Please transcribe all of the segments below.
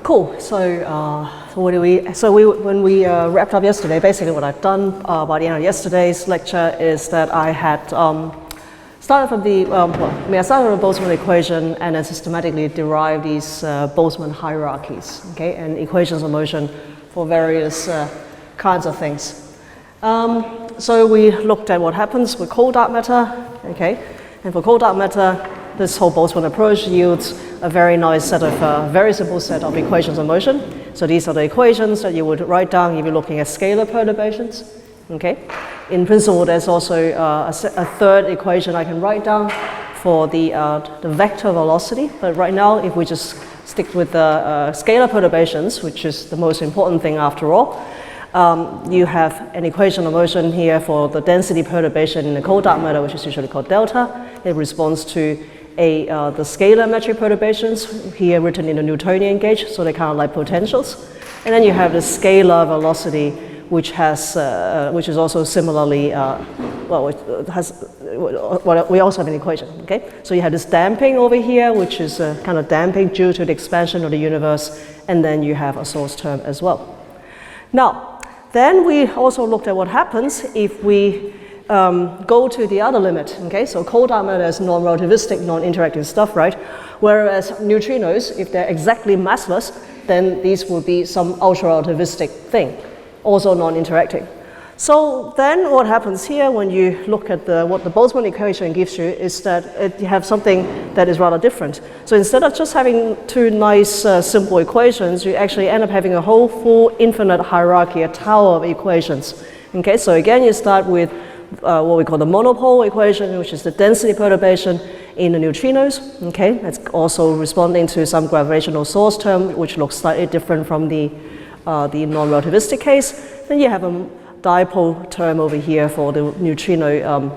Cool. When we wrapped up yesterday, basically what I've done by the end of yesterday's lecture is that I had started from the, I started with the Boltzmann equation and then systematically derived these Boltzmann hierarchies, okay, and equations of motion for various kinds of things. So we looked at what happens with cold dark matter, okay, and for cold dark matter, this whole Boltzmann approach yields a very nice set of, very simple set of equations of motion. So these are the equations that you would write down if you're looking at scalar perturbations, okay. In principle, there's also a third equation I can write down for the vector velocity, but right now, if we just stick with the scalar perturbations, which is the most important thing after all, you have an equation of motion here for the density perturbation in the cold dark matter, which is usually called delta. It responds to the scalar metric perturbations, here written in the Newtonian gauge, so they're kind of like potentials. And then you have the scalar velocity, which is also similarly, we also have an equation, okay? So you have this damping over here, which is kind of damping due to the expansion of the universe, and then you have a source term as well. Now, then we also looked at what happens if we go to the other limit, okay? So cold dark matter is non-relativistic, non-interacting stuff, right? Whereas neutrinos, if they're exactly massless, then these will be some ultra-relativistic thing, also non-interacting. So then what happens here when you look at what the Boltzmann equation gives you is that you have something that is rather different. So instead of just having two nice simple equations, you actually end up having a whole full infinite hierarchy, a tower of equations. Okay, so again you start with what we call the monopole equation, which is the density perturbation in the neutrinos. Okay, that's also responding to some gravitational source term, which looks slightly different from the non-relativistic case. Then you have a dipole term over here for the neutrino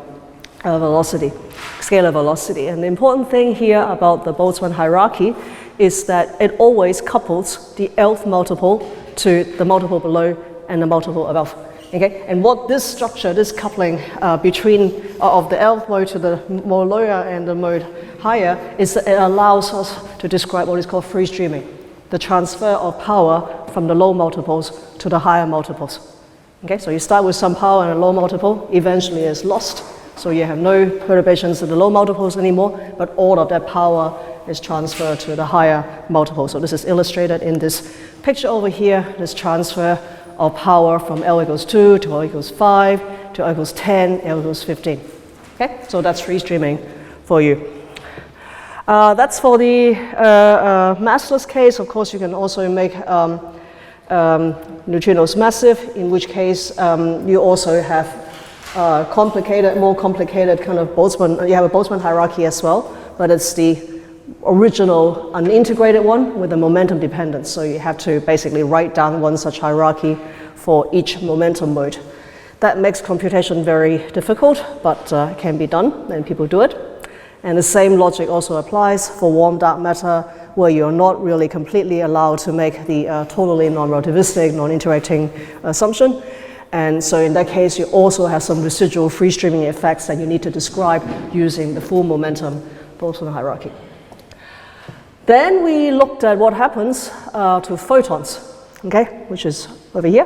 velocity, scalar velocity. And the important thing here about the Boltzmann hierarchy is that it always couples the nth multiple to the multiple below and the multiple above. Okay, and what this structure, this coupling between of the nth mode to the mode lower and the mode higher, is that it allows us to describe what is called free streaming, the transfer of power from the low multiples to the higher multiples. Okay, so you start with some power in a low multiple, eventually it's lost, so you have no perturbations in the low multiples anymore, but all of that power is transferred to the higher multiple. So this is illustrated in this picture over here, this transfer of power from L equals 2 to L equals 5 to L equals 10, L equals 15. Okay, so that's free streaming for you. That's for the massless case. Of course, you can also make neutrinos massive, in which case you also have more complicated kind of Boltzmann, you have a Boltzmann hierarchy as well, but it's the original unintegrated one with a momentum dependence. So you have to basically write down one such hierarchy for each momentum mode. That makes computation very difficult, but it can be done and people do it. And the same logic also applies for warm dark matter, where you're not really completely allowed to make the totally non-relativistic, non-interacting assumption. And so in that case, you also have some residual free streaming effects that you need to describe using the full momentum Boltzmann hierarchy. Then we looked at what happens to photons, okay, which is over here.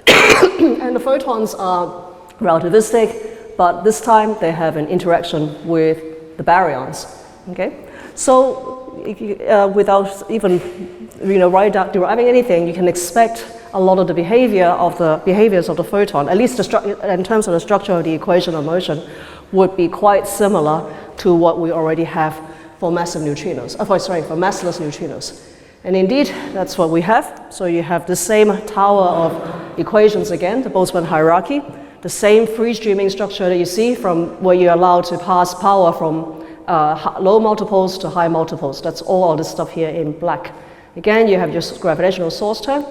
And the photons are relativistic, but this time they have an interaction with the baryons, okay? So without even deriving anything, you can expect a lot of the behaviors of the photon, at least in terms of the structure of the equation of motion, would be quite similar to what we already have for massive neutrinos, for massless neutrinos. And indeed, that's what we have. So you have the same tower of equations again, the Boltzmann hierarchy, the same free streaming structure that you see from where you're allowed to pass power from low multiples to high multiples. That's all this stuff here in black. Again, you have your gravitational source term.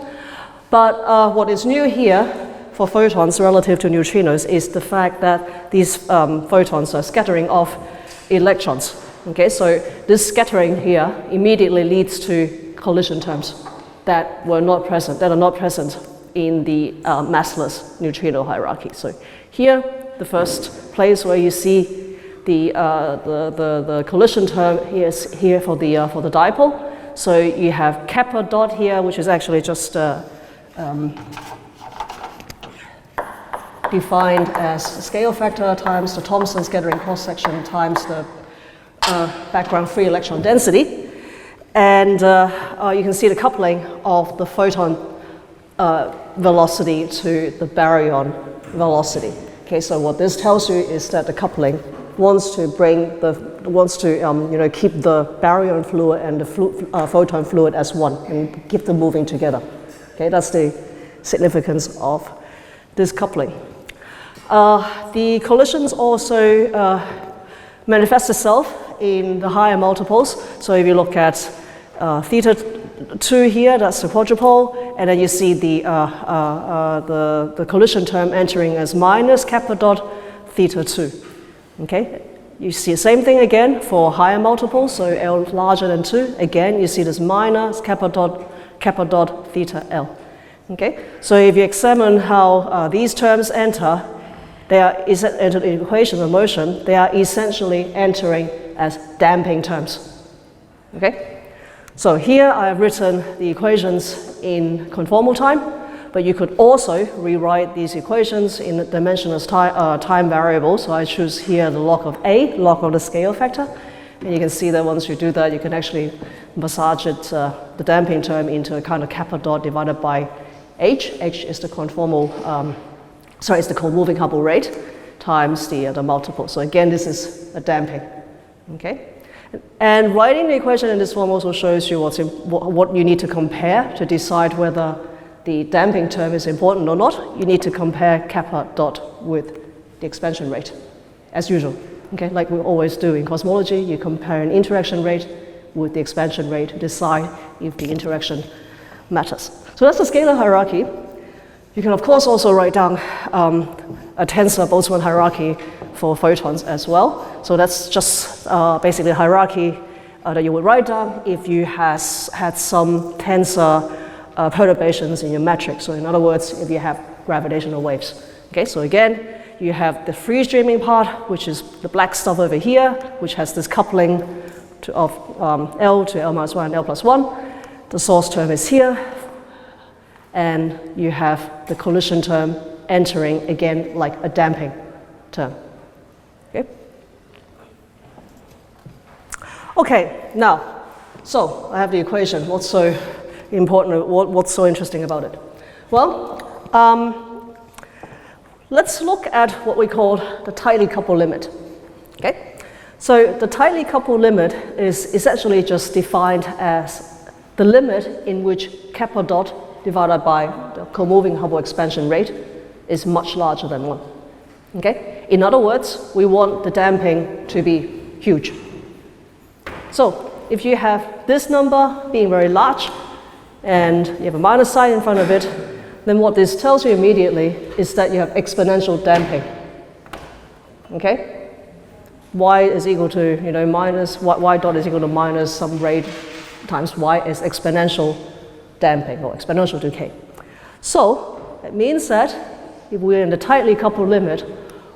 But what is new here for photons relative to neutrinos is the fact that these photons are scattering off electrons. Okay, so this scattering here immediately leads to collision terms that are not present in the massless neutrino hierarchy. So here, the first place where you see the collision term is here for the dipole. So you have kappa dot here, which is actually just defined as the scale factor times the Thomson scattering cross-section times the background free electron density. And you can see the coupling of the photon velocity to the baryon velocity. Okay, so what this tells you is that the coupling wants to keep the baryon fluid and the photon fluid as one and keep them moving together. Okay, that's the significance of this coupling. The collisions also manifest itself in the higher multiples. So if you look at theta 2 here, that's the quadrupole, and then you see the collision term entering as minus kappa dot theta 2. Okay, you see the same thing again for higher multiples, so L larger than 2. Again, you see this minus kappa dot theta L. Okay, so if you examine how these terms enter, they are entered in equation of motion. They are essentially entering as damping terms. Okay, so here I have written the equations in conformal time, but you could also rewrite these equations in dimensionless time variables. So I choose here the log of A, log of the scale factor, and you can see that once you do that, you can actually massage it, the damping term, into a kind of kappa dot divided by H. H is the conformal. It's the co-moving Hubble rate times the multiple. So again, this is a damping. Okay, and writing the equation in this form also shows you what you need to compare to decide whether the damping term is important or not. You need to compare kappa dot with the expansion rate, as usual. Okay, like we always do in cosmology, you compare an interaction rate with the expansion rate to decide if the interaction matters. So that's the scalar hierarchy. You can, of course, also write down a tensor Boltzmann hierarchy for photons as well. So that's just basically a hierarchy that you would write down if you had some tensor perturbations in your matrix. So in other words, if you have gravitational waves. Okay, so again, you have the free streaming part, which is the black stuff over here, which has this coupling of L to L minus 1 and L plus 1. The source term is here. And you have the collision term entering again like a damping term. Okay, now, so I have the equation. What's so important, what's so interesting about it? Well, let's look at what we call the tightly coupled limit. Okay, so the tightly coupled limit is essentially just defined as the limit in which kappa dot divided by the co-moving Hubble expansion rate is much larger than 1. Okay? In other words, we want the damping to be huge. So if you have this number being very large and you have a minus sign in front of it, then what this tells you immediately is that you have exponential damping. Okay? Y is equal to minus y dot is equal to minus some rate times y is exponential damping or exponential decay. So it means that if we're in the tightly coupled limit,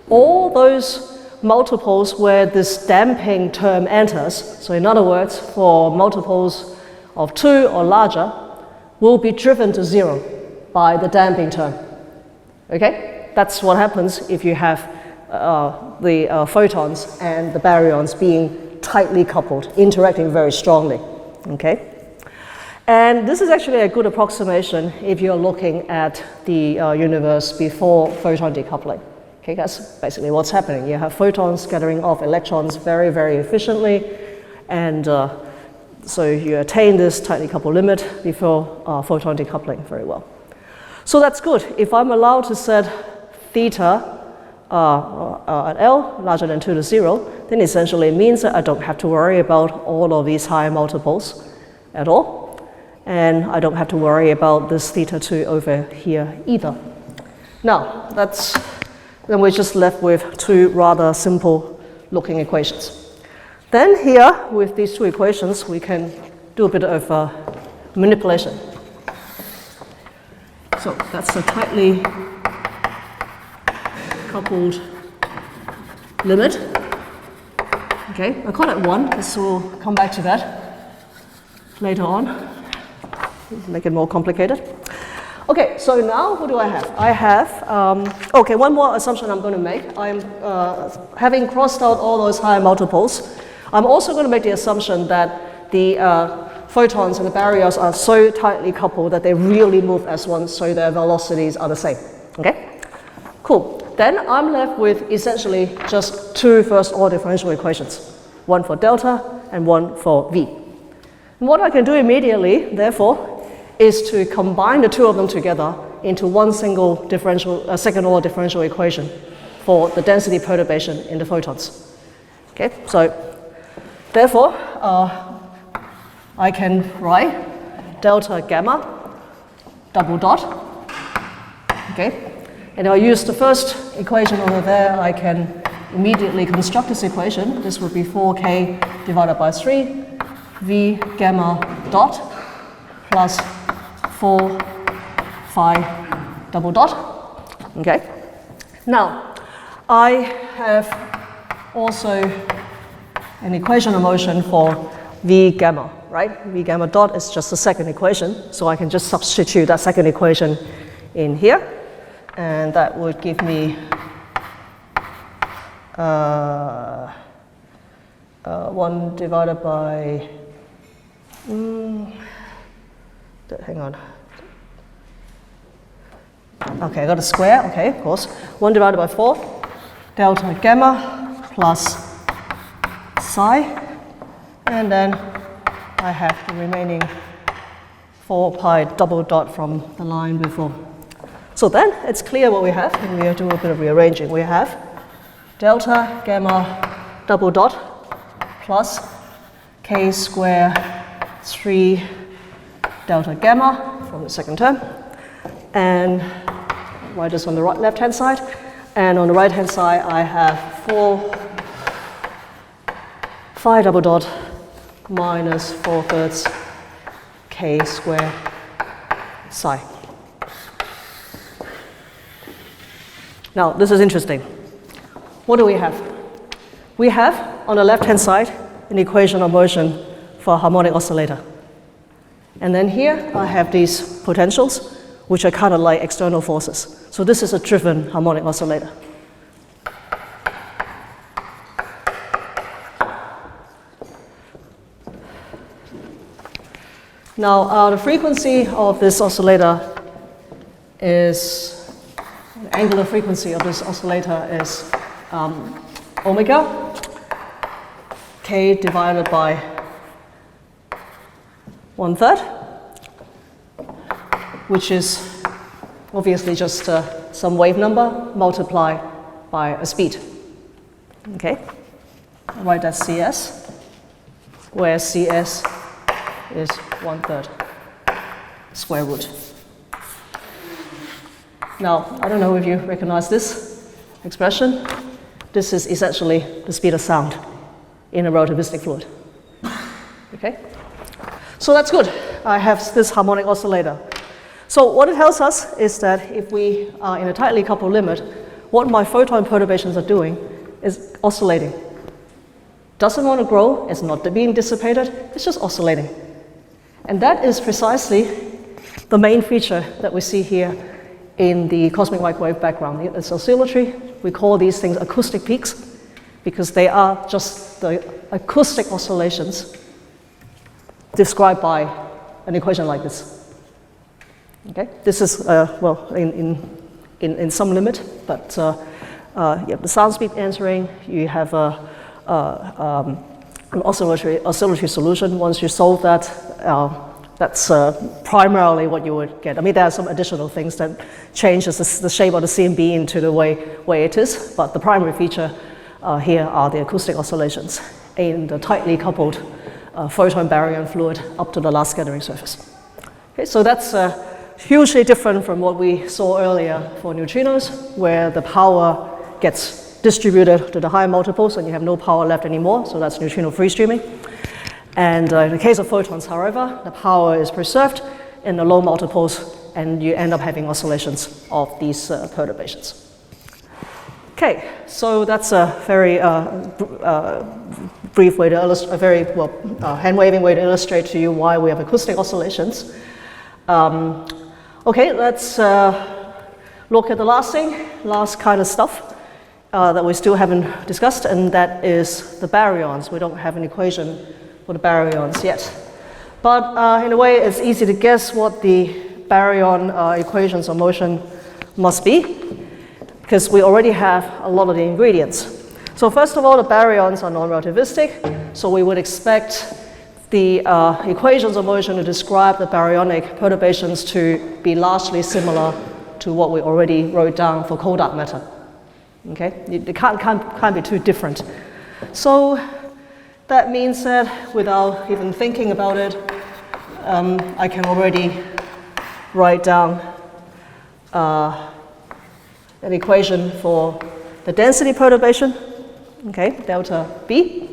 all those multiples where this damping term enters, so in other words, for multiples of 2 or larger, will be driven to 0 by the damping term. Okay? That's what happens if you have the photons and the baryons being tightly coupled, interacting very strongly. Okay? And this is actually a good approximation if you're looking at the universe before photon decoupling. Okay, that's basically what's happening. You have photons scattering off electrons very, very efficiently, and so you attain this tightly coupled limit before photon decoupling very well. So that's good. If I'm allowed to set theta at L larger than 2 to 0, then essentially it means that I don't have to worry about all of these high multiples at all. And I don't have to worry about this theta 2 over here either. Now, then we're just left with two rather simple looking equations. Then here, with these two equations, we can do a bit of manipulation. So that's the tightly coupled limit. Okay, I call it 1, so we'll come back to that later on. Make it more complicated. Okay, so now what do I have? I have, okay, one more assumption I'm going to make. I'm having crossed out all those higher multiples. I'm also going to make the assumption that the photons and the baryons are so tightly coupled that they really move as one, so their velocities are the same. Okay? Cool. Then I'm left with essentially just two first-order differential equations, one for delta and one for v. And what I can do immediately, therefore, is to combine the two of them together into one single differential, second-order differential equation for the density perturbation in the photons. Okay, so therefore, I can write delta gamma double dot. Okay, and if I use the first equation over there, I can immediately construct this equation. This would be 4k divided by 3 v gamma dot plus 4 phi double dot. Okay. Now, I have also an equation of motion for v gamma, right? V gamma dot is just the second equation, so I can just substitute that second equation in here, and that would give me 1 divided by hang on. Okay, I got a square, okay, of course. 1 divided by 4, delta gamma plus psi, and then I have the remaining 4 pi double dot from the line before. So then it's clear what we have, and we'll do a bit of rearranging. We have delta gamma double dot plus k square 3 delta gamma from the second term, and write this on the left-hand side, and on the right-hand side I have 4 phi double dot minus 4/3 k square psi. Now this is interesting. What do we have? We have on the left-hand side an equation of motion for a harmonic oscillator. And then here I have these potentials, which are kind of like external forces. So this is a driven harmonic oscillator. Now the frequency of this oscillator is, the angular frequency of this oscillator is omega k divided by 1/3, which is obviously just some wave number multiplied by a speed. Okay, I'll write that CS, where CS is 1/3 square root. Now, I don't know if you recognize this expression. This is essentially the speed of sound in a relativistic fluid. Okay? So that's good. I have this harmonic oscillator. So what it tells us is that if we are in a tightly coupled limit, what my photon perturbations are doing is oscillating. Doesn't want to grow, it's not being dissipated, it's just oscillating. And that is precisely the main feature that we see here in the cosmic microwave background. It's oscillatory. We call these things acoustic peaks because they are just the acoustic oscillations described by an equation like this. Okay, this is well in some limit, but you have the sound speed entering. You have an oscillatory solution. Once you solve that, that's primarily what you would get. I mean, there are some additional things that changes the shape of the CMB into the way it is, but the primary feature here are the acoustic oscillations in the tightly coupled photon baryon fluid up to the last scattering surface. Okay, so that's hugely different from what we saw earlier for neutrinos, where the power gets distributed to the higher multiples and you have no power left anymore, so that's neutrino free streaming. And in the case of photons, however, the power is preserved in the low multiples and you end up having oscillations of these perturbations. Okay, so that's a very brief way to illustrate, a very hand-waving way to illustrate to you why we have acoustic oscillations. Okay, let's look at the last kind of stuff that we still haven't discussed, and that is the baryons. We don't have an equation for the baryons yet. But in a way, it's easy to guess what the baryon equations of motion must be, because we already have a lot of the ingredients. So first of all, the baryons are non-relativistic, so we would expect the equations of motion to describe the baryonic perturbations to be largely similar to what we already wrote down for cold dark matter. Okay, it can't be too different. So that means that without even thinking about it, I can already write down an equation for the density perturbation, okay, delta B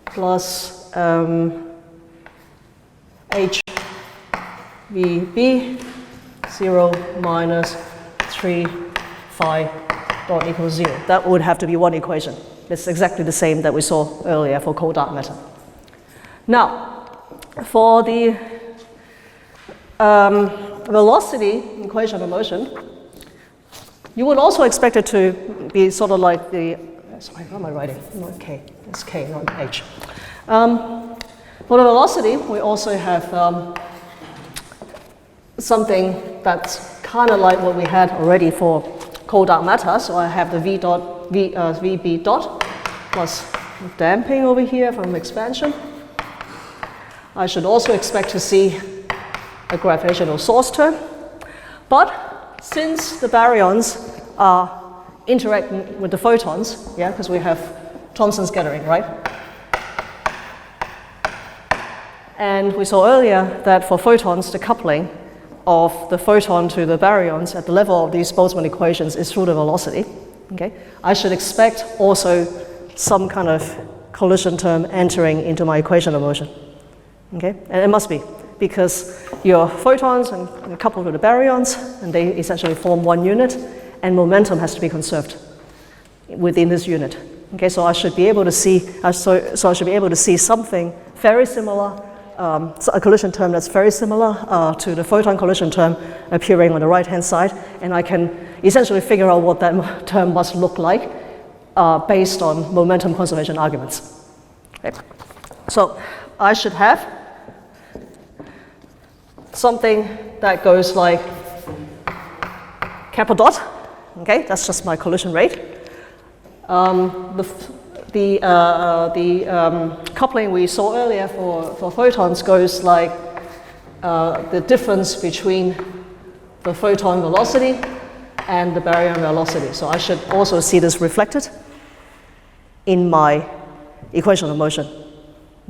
plus HVB 0 minus 3 phi dot equals 0. That would have to be one equation. It's exactly the same that we saw earlier for cold dark matter. Now, for the velocity equation of motion, you would also expect it to be sort of like the, sorry, what am I writing? Not K, it's K, not H. For the velocity, we also have something that's kind of like what we had already for cold dark matter. So I have the VB dot plus damping over here from expansion. I should also expect to see a gravitational source term. But since the baryons are interacting with the photons, yeah, because we have Thomson scattering, right? And we saw earlier that for photons, the coupling of the photon to the baryons at the level of these Boltzmann equations is through the velocity. Okay? I should expect also some kind of collision term entering into my equation of motion. Okay? And it must be, because your photons are coupled with the baryons, and they essentially form one unit, and momentum has to be conserved within this unit. Okay, so I should be able to see, so I should be able to see something very similar, so a collision term that's very similar to the photon collision term appearing on the right-hand side, and I can essentially figure out what that term must look like based on momentum conservation arguments. Okay. So I should have something that goes like kappa dot. Okay, that's just my collision rate. The coupling we saw earlier for photons goes like the difference between the photon velocity and the baryon velocity. So I should also see this reflected in my equation of motion.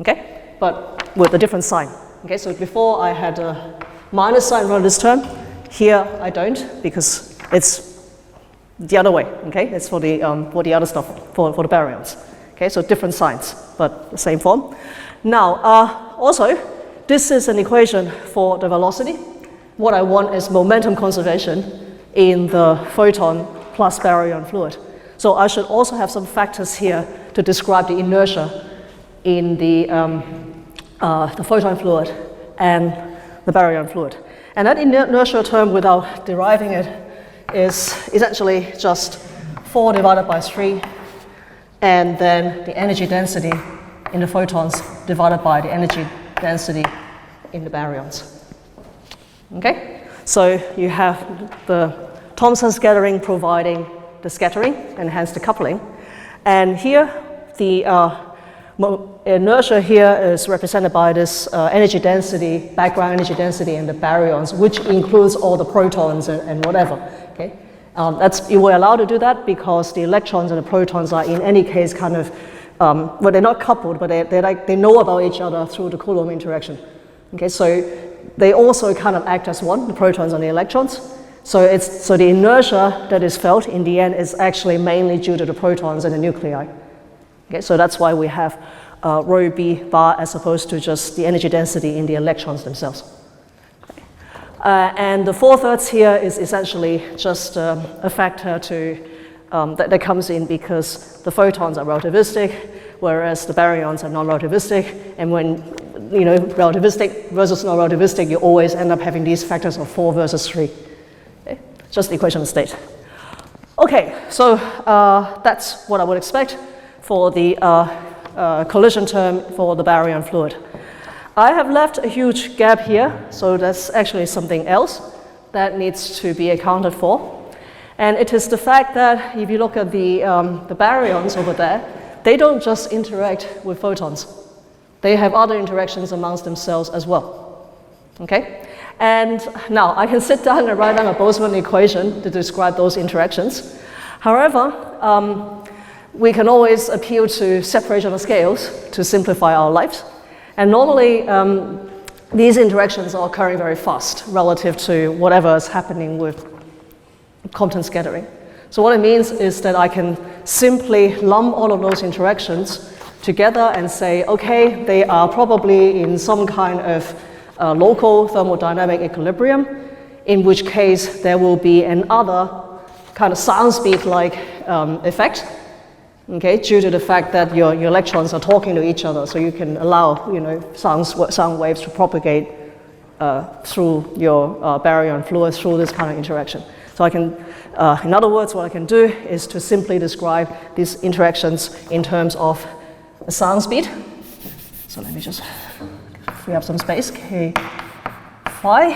Okay, but with a different sign. Okay, so before I had a minus sign around this term. Here I don't, because it's the other way. Okay, it's for the other stuff, for the baryons. Okay, so different signs, but the same form. Now, also, this is an equation for the velocity. What I want is momentum conservation in the photon plus baryon fluid. So I should also have some factors here to describe the inertia in the photon fluid and the baryon fluid. And that inertial term, without deriving it, is essentially just 4 divided by 3, and then the energy density in the photons divided by the energy density in the baryons. Okay? So you have the Thomson scattering providing the scattering and hence the coupling. And here, the inertia here is represented by this energy density, background energy density in the baryons, which includes all the protons and whatever. Okay? We're allowed to do that because the electrons and the protons are in any case kind of, well, they're not coupled, but they know about each other through the Coulomb interaction. Okay, so they also kind of act as one, the protons and the electrons. So the inertia that is felt in the end is actually mainly due to the protons and the nuclei. Okay, so that's why we have rho b bar as opposed to just the energy density in the electrons themselves. And the 4/3 here is essentially just a factor that comes in because the photons are relativistic, whereas the baryons are non-relativistic. And when, relativistic versus non-relativistic, you always end up having these factors of 4 versus 3. Okay? Just the equation of state. Okay, so that's what I would expect for the collision term for the baryon fluid. I have left a huge gap here, so that's actually something else that needs to be accounted for. And it is the fact that if you look at the baryons over there, they don't just interact with photons. They have other interactions amongst themselves as well. Okay? And now I can sit down and write down a Boltzmann equation to describe those interactions. However, we can always appeal to separation of scales to simplify our lives. And normally, these interactions are occurring very fast relative to whatever is happening with Compton scattering. So what it means is that I can simply lump all of those interactions together and say, okay, they are probably in some kind of local thermodynamic equilibrium, in which case there will be another kind of sound speed-like effect, okay, due to the fact that your electrons are talking to each other, so you can allow sound waves to propagate through your baryon fluid through this kind of interaction. So I can, in other words, what I can do is to simply describe these interactions in terms of a sound speed. So let me just free up some space, k phi,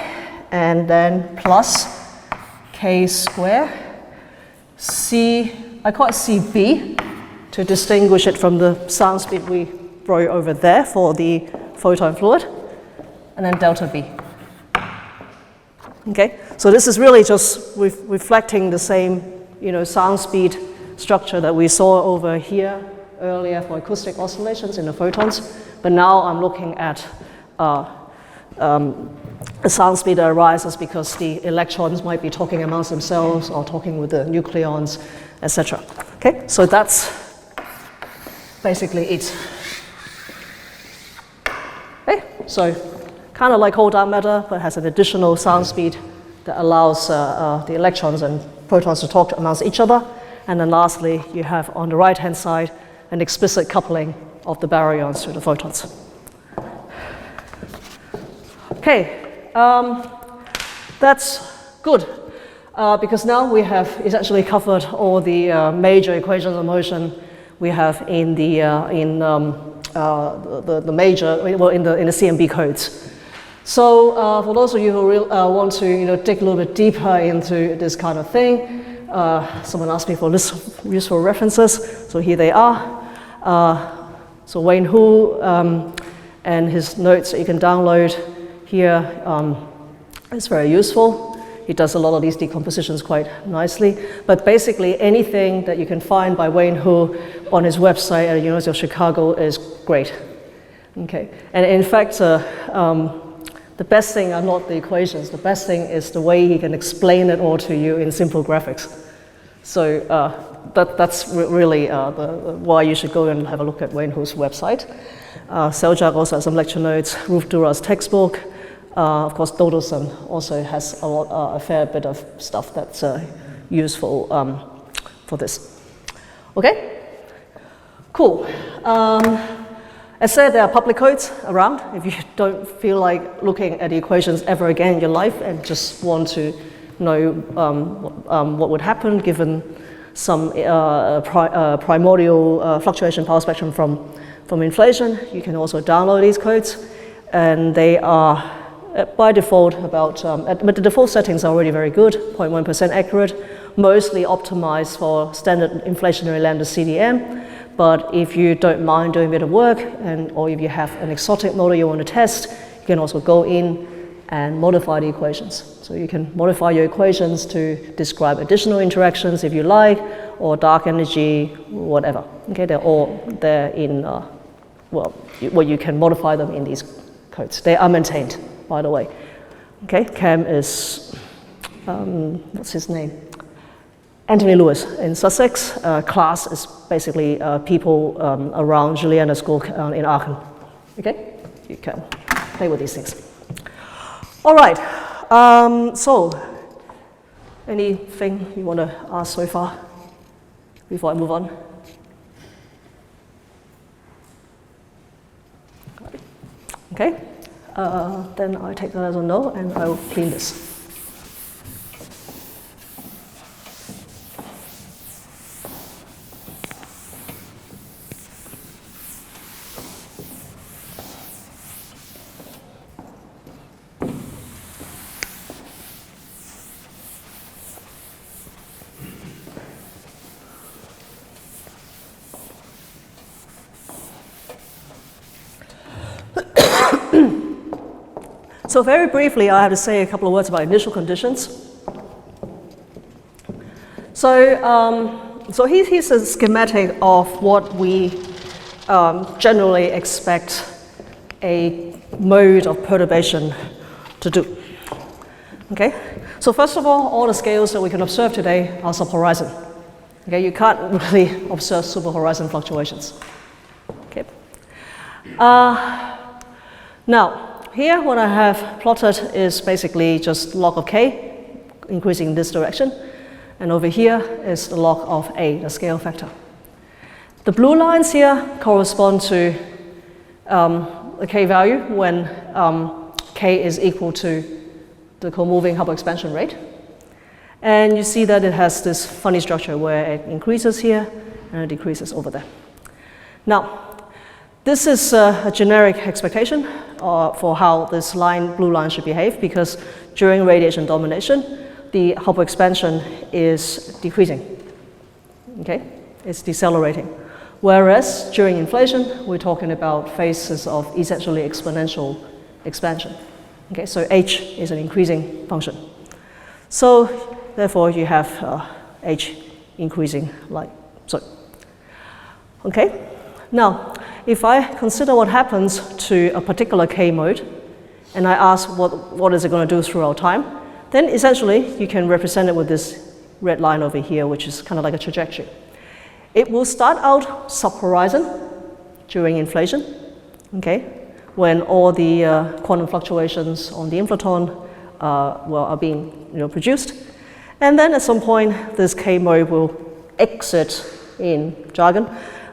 and then plus k square c, I call it cb, to distinguish it from the sound speed we wrote over there for the photon fluid, and then delta b. Okay, so this is really just reflecting the same, sound speed structure that we saw over here earlier for acoustic oscillations in the photons, but now I'm looking at a sound speed that arises because the electrons might be talking amongst themselves or talking with the nucleons, etc. Okay, so that's basically it. Okay, so kind of like whole dark matter, but has an additional sound speed that allows the electrons and protons to talk amongst each other. And then lastly, you have on the right-hand side an explicit coupling of the baryons to the photons. Okay, that's good, because now we have essentially covered all the major equations of motion we have in the CMB codes. So for those of you who want to dig a little bit deeper into this kind of thing, someone asked me for useful references, so here they are. So Wayne Hu and his notes that you can download here is very useful. He does a lot of these decompositions quite nicely. But basically anything that you can find by Wayne Hu on his website at the University of Chicago is great. Okay, and in fact, the best thing are not the equations. The best thing is the way he can explain it all to you in simple graphics. So that's really why you should go and have a look at Wayne Hu's website. Seljak also has some lecture notes, Ruth Dura's textbook. Of course, Dodelson also has a fair bit of stuff that's useful for this. Okay? Cool. As said, there are public codes around. If you don't feel like looking at the equations ever again in your life and just want to know what would happen given some primordial fluctuation power spectrum from inflation, you can also download these codes. And they are, by default, but the default settings are already very good, 0.1% accurate, mostly optimized for standard inflationary lambda CDM. But if you don't mind doing a bit of work, or if you have an exotic model you want to test, you can also go in and modify the equations. So you can modify your equations to describe additional interactions if you like, or dark energy, whatever. Okay, they're all there in, where you can modify them in these codes. They are maintained, by the way. Okay, Cam is, what's his name? Anthony Lewis in Sussex. Class is basically people around Juliana School in Aachen. Okay, you can play with these things. All right, so anything you want to ask so far before I move on? Okay, then I take that as a no, and I will clean this. So very briefly, I have to say a couple of words about initial conditions. So here's a schematic of what we generally expect a mode of perturbation to do. Okay? So first of all the scales that we can observe today are subhorizon. Okay? You can't really observe superhorizon fluctuations. Okay? Now, here what I have plotted is basically just log of k, increasing in this direction. And over here is the log of a, the scale factor. The blue lines here correspond to the k value when k is equal to the co-moving Hubble expansion rate. And you see that it has this funny structure where it increases here and it decreases over there. Now, this is a generic expectation for how this blue line should behave, because during radiation domination, the Hubble expansion is decreasing. Okay? It's decelerating. Whereas during inflation, we're talking about phases of essentially exponential expansion. Okay? So h is an increasing function. So therefore, you have h increasing like so. Okay? Now, if I consider what happens to a particular k mode, and I ask what is it going to do throughout time, then essentially you can represent it with this red line over here, which is kind of like a trajectory. It will start out subhorizon during inflation, okay, when all the quantum fluctuations on the inflaton are being produced. And then at some point, this k mode will exit, in jargon,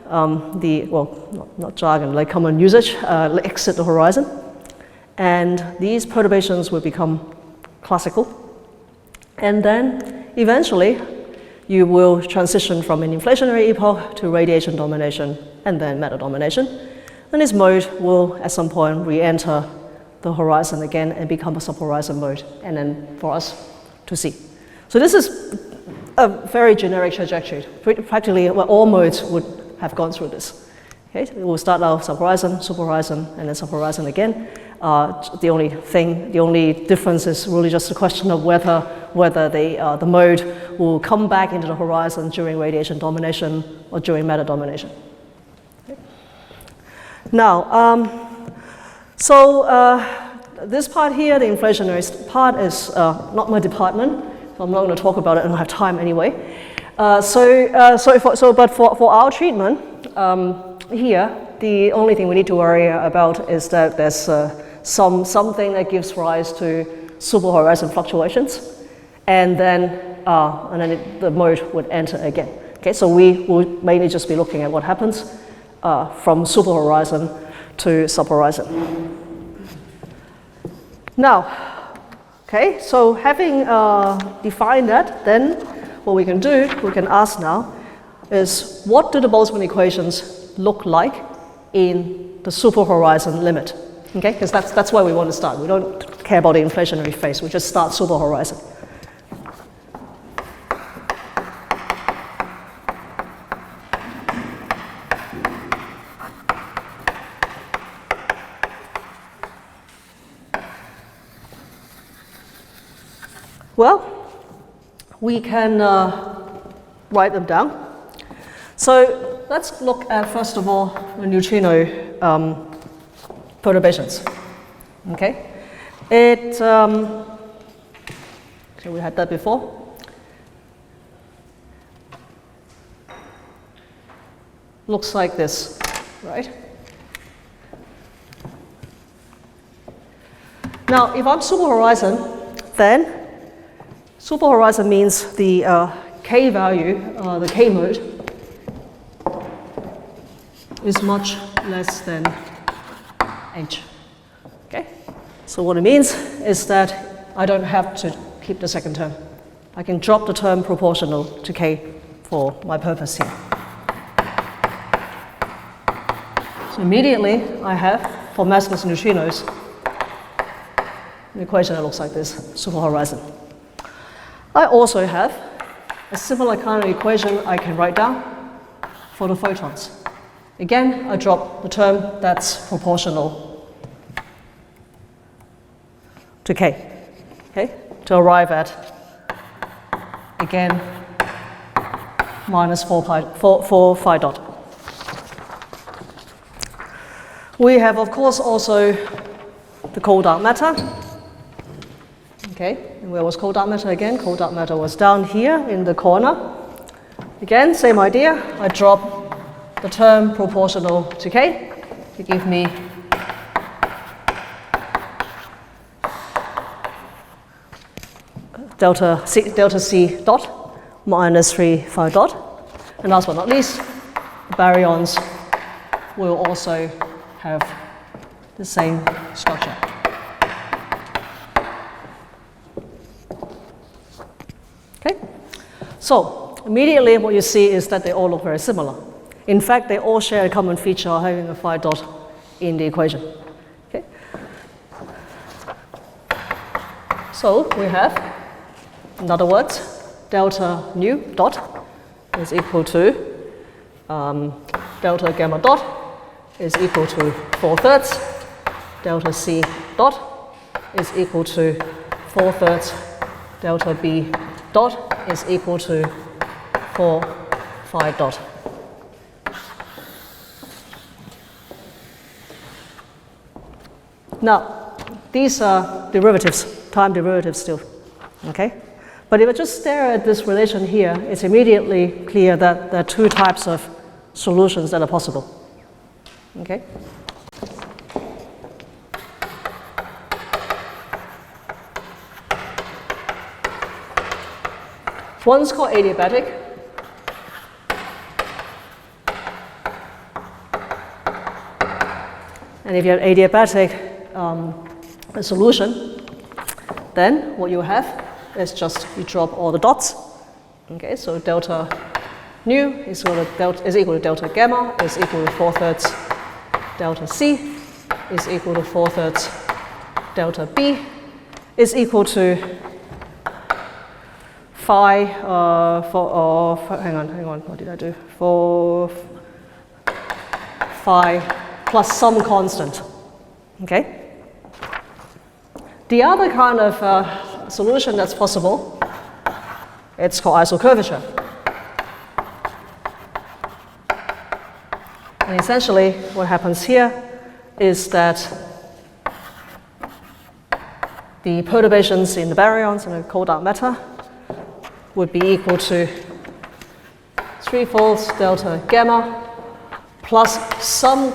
not jargon, like common usage, exit the horizon. And these perturbations will become classical. And then eventually, you will transition from an inflationary epoch to radiation domination and then matter domination. And this mode will, at some point, re-enter the horizon again and become a subhorizon mode, and then for us to see. So this is a very generic trajectory. Practically, all modes would have gone through this. Okay? It will start out subhorizon, superhorizon, and then subhorizon again. The only difference is really just a question of whether the mode will come back into the horizon during radiation domination or during matter domination. Okay. Now, this part here, the inflationary part, is not my department, so I'm not going to talk about it. I don't have time anyway. But for our treatment here, the only thing we need to worry about is that there's something that gives rise to superhorizon fluctuations, and then the mode would enter again. Okay, so we will mainly just be looking at what happens from superhorizon to subhorizon. Now, okay, so having defined that, then what we can ask now is, what do the Boltzmann equations look like in the superhorizon limit? Okay, because that's where we want to start. We don't care about the inflationary phase. We just start superhorizon. Well, we can write them down. So let's look at, first of all, the neutrino perturbations. Okay, so we had that before. Looks like this, right? Now, if I'm superhorizon, then superhorizon means the k value, the k mode, is much less than h. So what it means is that I don't have to keep the second term. I can drop the term proportional to k for my purpose here. So immediately I have, for massless neutrinos, an equation that looks like this, superhorizon. I also have a similar kind of equation I can write down for the photons. Again, I drop the term that's proportional to k, okay, to arrive at, again, minus 4 phi dot. We have, of course, also the cold dark matter. Okay, and where was cold dark matter again? Cold dark matter was down here in the corner. Again, same idea. I drop the term proportional to k to give me delta C dot minus 3 phi dot. And last but not least, the baryons will also have the same structure. Okay, so immediately what you see is that they all look very similar. In fact, they all share a common feature of having a phi dot in the equation. Okay, so we have, in other words, delta nu dot is equal to delta gamma dot is equal to 4/3. Delta C dot is equal to 4/3. Delta B dot is equal to 4 phi dot. Now, these are derivatives, time derivatives still, okay? But if I just stare at this relation here, it's immediately clear that there are two types of solutions that are possible, okay? One's called adiabatic. And if you have adiabatic solution, then what you have is just you drop all the dots. Okay, so delta nu is equal to delta gamma is equal to 4/3 delta C is equal to 4/3 delta B is equal to phi, hang on, what did I do? 4 phi plus some constant, okay? The other kind of solution that's possible, it's called isocurvature. And essentially what happens here is that the perturbations in the baryons and the cold dark matter would be equal to 3/4 delta gamma plus some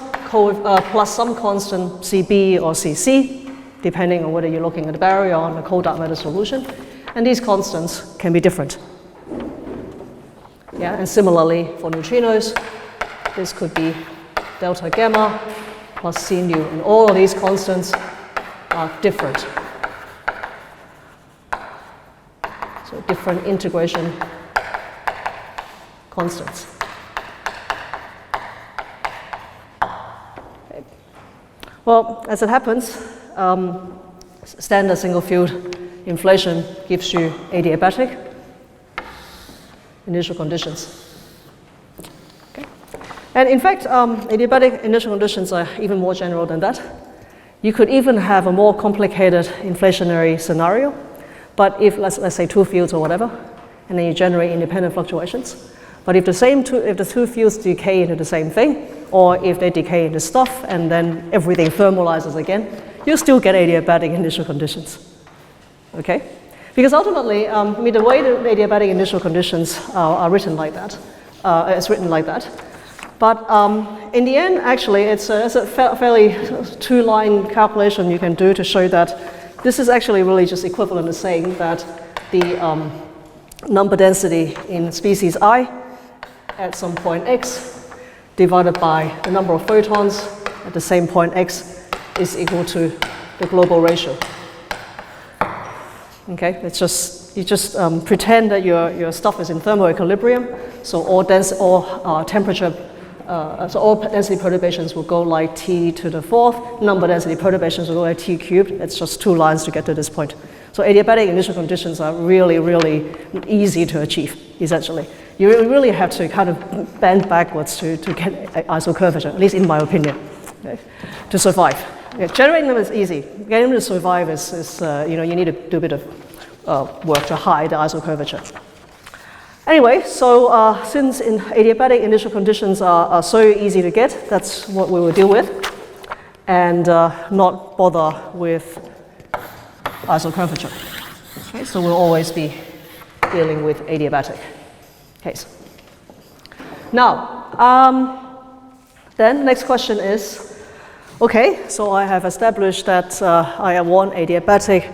constant CB or CC, depending on whether you're looking at the baryon or the cold dark matter solution. And these constants can be different. Yeah, and similarly for neutrinos, this could be delta gamma plus C nu, and all of these constants are different. So different integration constants. Okay. Well, as it happens, standard single field inflation gives you adiabatic initial conditions. Okay. And in fact, adiabatic initial conditions are even more general than that. You could even have a more complicated inflationary scenario. But if, let's say, two fields or whatever, and then you generate independent fluctuations. But if the two fields decay into the same thing, or if they decay into stuff and then everything thermalizes again, you still get adiabatic initial conditions. Okay? Because ultimately, the way the adiabatic initial conditions are written like that, it's written like that. But in the end, actually, it's a fairly two-line calculation you can do to show that this is actually really just equivalent to saying that the number density in species I at some point x divided by the number of photons at the same point x is equal to the global ratio. Okay, it's just, you just pretend that your stuff is in thermal equilibrium, so all temperature, so all density perturbations will go like T to the fourth, number density perturbations will go like T cubed. It's just 2 lines to get to this point. So adiabatic initial conditions are really, really easy to achieve, essentially. You really have to kind of bend backwards to get isocurvature, at least in my opinion, okay, to survive. Yeah, generating them is easy. Getting them to survive is you know, you need to do a bit of work to hide the isocurvature. Anyway, so since adiabatic initial conditions are so easy to get, that's what we will deal with, and not bother with isocurvature. Okay, so we'll always be dealing with adiabatic case. Now, then next question is, okay, so I have established that I want adiabatic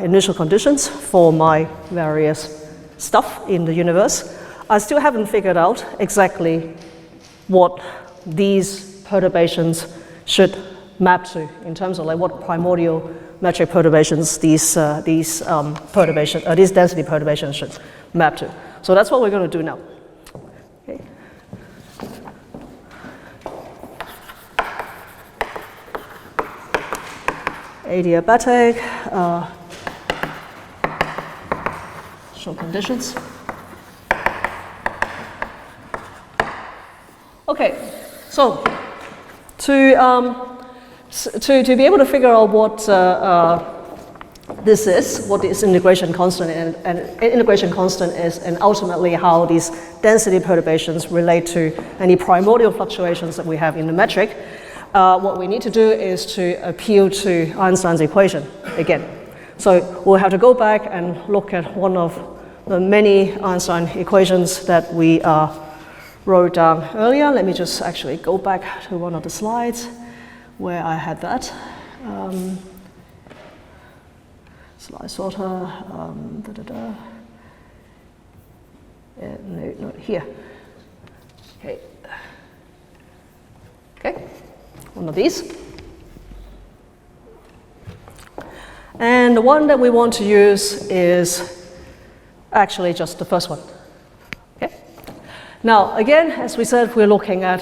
initial conditions for my various stuff in the universe. I still haven't figured out exactly what these perturbations should map to in terms of like what primordial metric perturbations these density perturbations should map to. So that's what we're going to do now. Okay. Adiabatic initial conditions. Okay, so to be able to figure out what this is, what this integration constant and integration constant is, and ultimately how these density perturbations relate to any primordial fluctuations that we have in the metric, what we need to do is to appeal to Einstein's equation again. So we'll have to go back and look at one of the many Einstein equations that we wrote down earlier. Let me just actually go back to one of the slides where I had that. Slide sorter, no, here. Okay. Okay, one of these. And the one that we want to use is actually just the first one. Okay. Now, again, as we said, we're looking at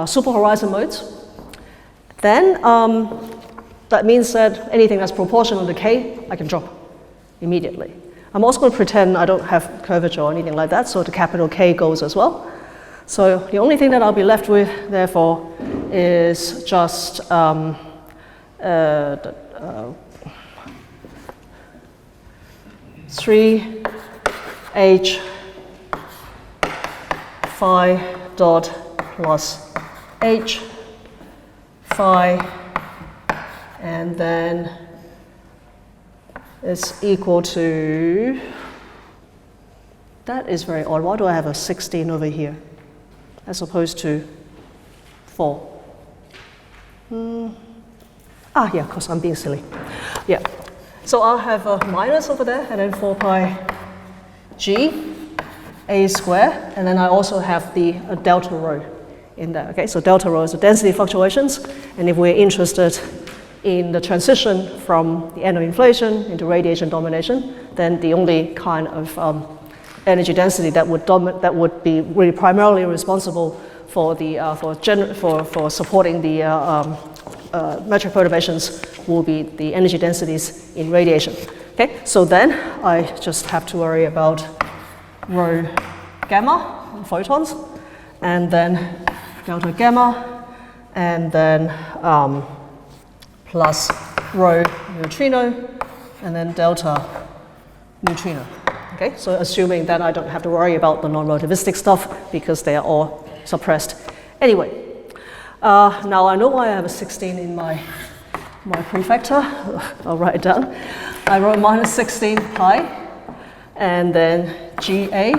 superhorizon modes. Then that means that anything that's proportional to k, I can drop immediately. I'm also going to pretend I don't have curvature or anything like that, so the capital K goes as well. So the only thing that I'll be left with, therefore, is just 3h phi dot plus h phi, and then it's equal to, that is very odd. Why do I have a 16 over here as opposed to 4? Yeah, because I'm being silly. Yeah. So I'll have a minus over there, and then 4 pi g a square, and then I also have the delta rho in there. Okay, so delta rho is the density fluctuations, and if we're interested in the transition from the end of inflation into radiation domination, then the only kind of energy density that would be really primarily responsible for the for supporting the metric perturbations will be the energy densities in radiation. Okay, so then I just have to worry about rho gamma photons, and then delta gamma, and then plus rho neutrino, and then delta neutrino. Okay, so assuming that I don't have to worry about the non-relativistic stuff because they are all suppressed. Anyway, now I know why I have a 16 in my prefactor. I'll write it down. I wrote minus 16 pi, and then GA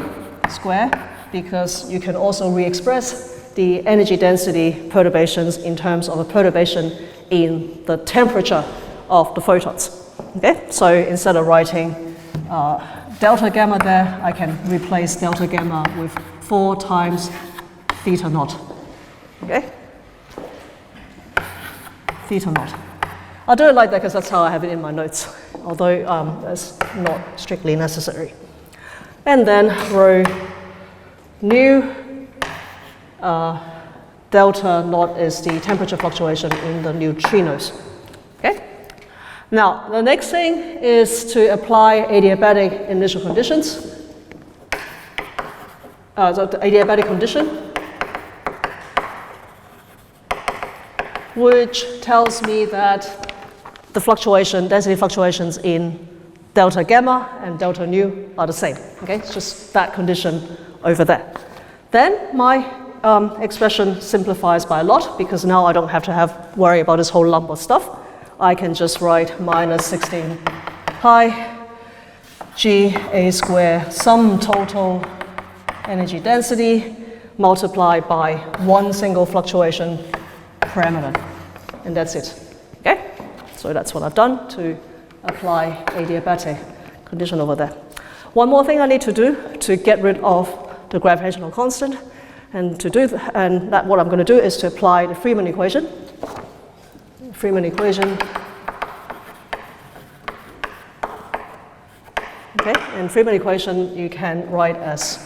square, because you can also re-express the energy density perturbations in terms of a perturbation in the temperature of the photons. Okay, so instead of writing delta gamma there, I can replace delta gamma with 4 times theta naught. Okay, theta naught. I'll do it like that because that's how I have it in my notes, although that's not strictly necessary. And then rho nu delta naught is the temperature fluctuation in the neutrinos. Okay? Now, the next thing is to apply adiabatic initial conditions. So the adiabatic condition, which tells me that the density fluctuations in delta gamma and delta nu are the same. Okay, it's just that condition over there. Then my expression simplifies by a lot because now I don't have to worry about this whole lump of stuff. I can just write minus 16 pi g a square sum total energy density multiplied by one single fluctuation parameter, and that's it. Okay, so that's what I've done to apply adiabatic condition over there. One more thing I need to do to get rid of the gravitational constant, and what I'm going to do is to apply the Freeman equation. Freeman equation. Okay, and Freeman equation you can write as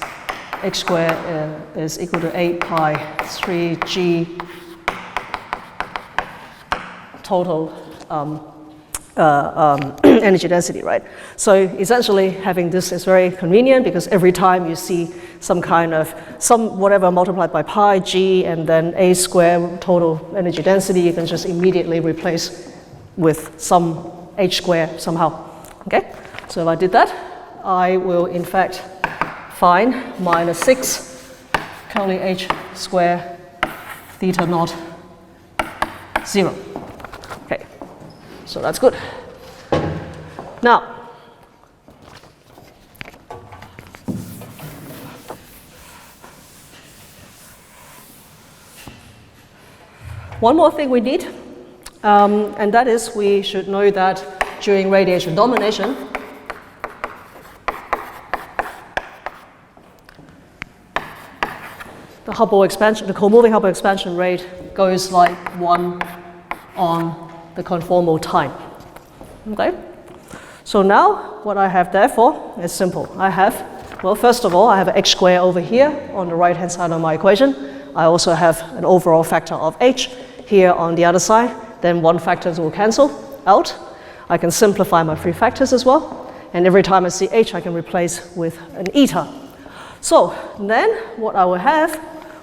h squared is equal to 8 pi 3g total energy density, right? So essentially having this is very convenient because every time you see some whatever multiplied by pi g and then a square total energy density, you can just immediately replace with some h square somehow. Okay, so if I did that, I will in fact find minus 6 curly h square theta naught 0. Okay, so that's good. Now, one more thing we need, and that is we should know that during radiation domination, the co-moving Hubble expansion rate goes like 1 on the conformal time. Okay? So now what I have therefore is simple. First of all, I have h squared over here on the right hand side of my equation. I also have an overall factor of h here on the other side. Then one factors will cancel out. I can simplify my free factors as well. And every time I see h, I can replace with an eta. So then what I will have,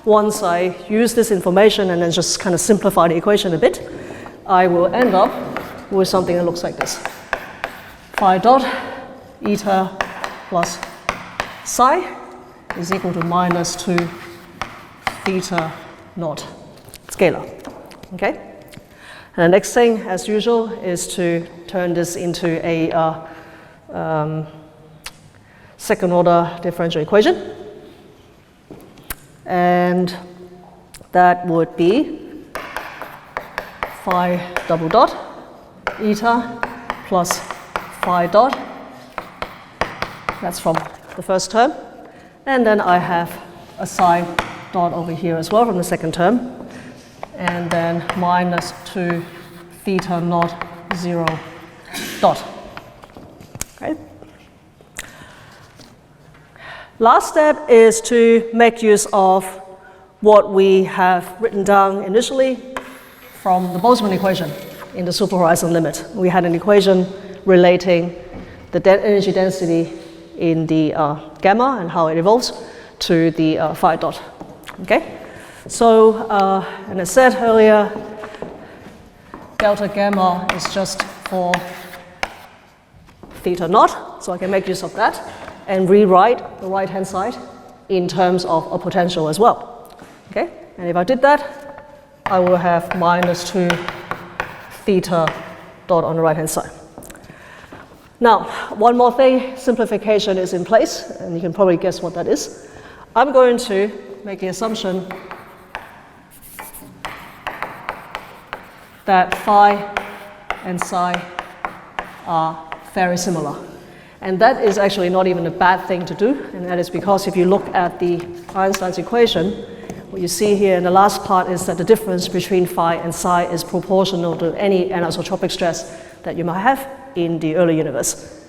once I use this information and then just kind of simplify the equation a bit, I will end up with something that looks like this. Phi dot eta plus psi is equal to minus 2 theta naught scalar. Okay? And the next thing, as usual, is to turn this into a second order differential equation. And that would be phi double dot eta plus phi dot. That's from the first term. And then I have a psi dot over here as well from the second term. And then minus 2 theta naught 0 dot. Okay. Last step is to make use of what we have written down initially from the Boltzmann equation in the superhorizon limit. We had an equation relating the energy density in the gamma and how it evolves to the phi dot. Okay? So, and I said earlier, delta gamma is just for theta naught, so I can make use of that and rewrite the right-hand side in terms of a potential as well. Okay? And if I did that, I will have minus 2 theta dot on the right-hand side. Now, one more thing, simplification is in place, and you can probably guess what that is. I'm going to make the assumption that phi and psi are very similar. And that is actually not even a bad thing to do, and that is because if you look at the Einstein's equation, what you see here in the last part is that the difference between phi and psi is proportional to any anisotropic stress that you might have in the early universe.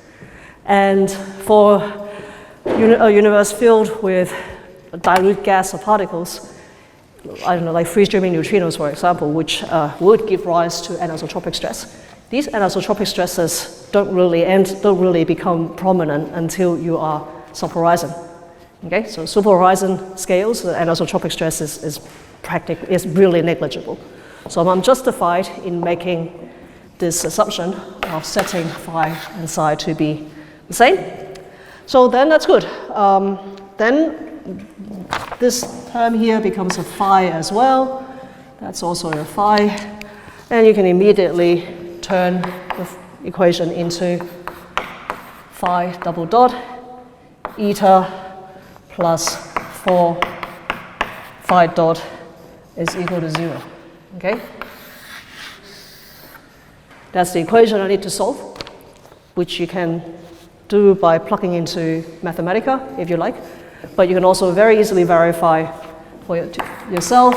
And for a universe filled with dilute gas or particles, I don't know, like free-streaming neutrinos, for example, which would give rise to anisotropic stress. These anisotropic stresses don't really become prominent until you are superhorizon. Okay, so superhorizon scales, the anisotropic stress is really negligible. So I'm justified in making this assumption of setting phi and psi to be the same. So then that's good. Then this term here becomes a phi as well. That's also a phi. And you can immediately turn the equation into phi double dot eta plus 4 phi dot is equal to 0. Okay? That's the equation I need to solve, which you can do by plugging into Mathematica if you like. But you can also very easily verify for yourself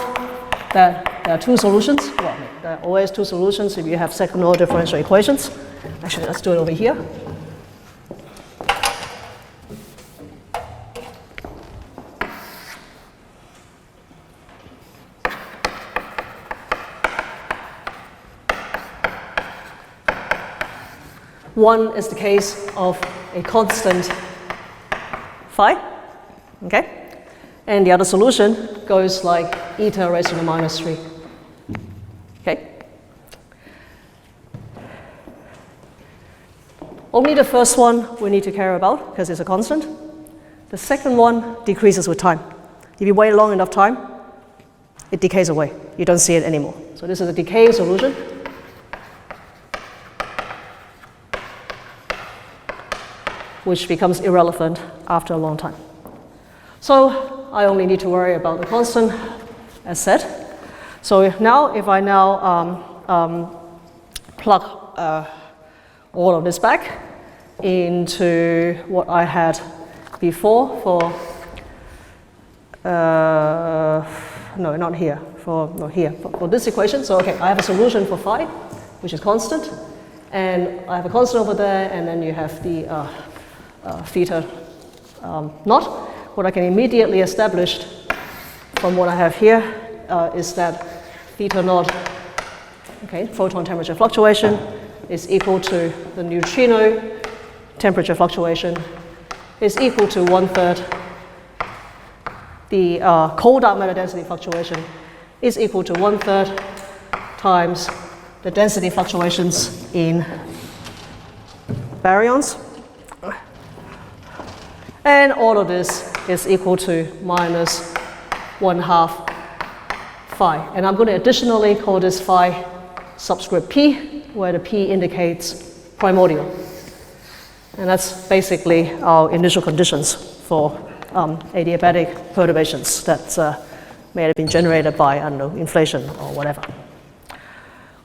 that there are two solutions. Well, there are always two solutions if you have second order differential equations. Actually, let's do it over here. One is the case of a constant phi, okay? And the other solution goes like eta raised to the minus 3, okay? Only the first one we need to care about because it's a constant. The second one decreases with time. If you wait long enough time, it decays away. You don't see it anymore. So this is a decaying solution. Which becomes irrelevant after a long time. So I only need to worry about the constant as said. So now if I now plug all of this back into what I had before for, no, not here, for this equation. So okay, I have a solution for phi, which is constant, and I have a constant over there, and then you have the theta naught. What I can immediately establish from what I have here is that theta naught, okay, photon temperature fluctuation is equal to the neutrino temperature fluctuation is equal to 1/3. The cold dark matter density fluctuation is equal to 1/3 times the density fluctuations in baryons. And all of this is equal to minus 1/2 phi. And I'm going to additionally call this phi subscript p, where the p indicates primordial. And that's basically our initial conditions for adiabatic perturbations that may have been generated by, I don't know, inflation or whatever.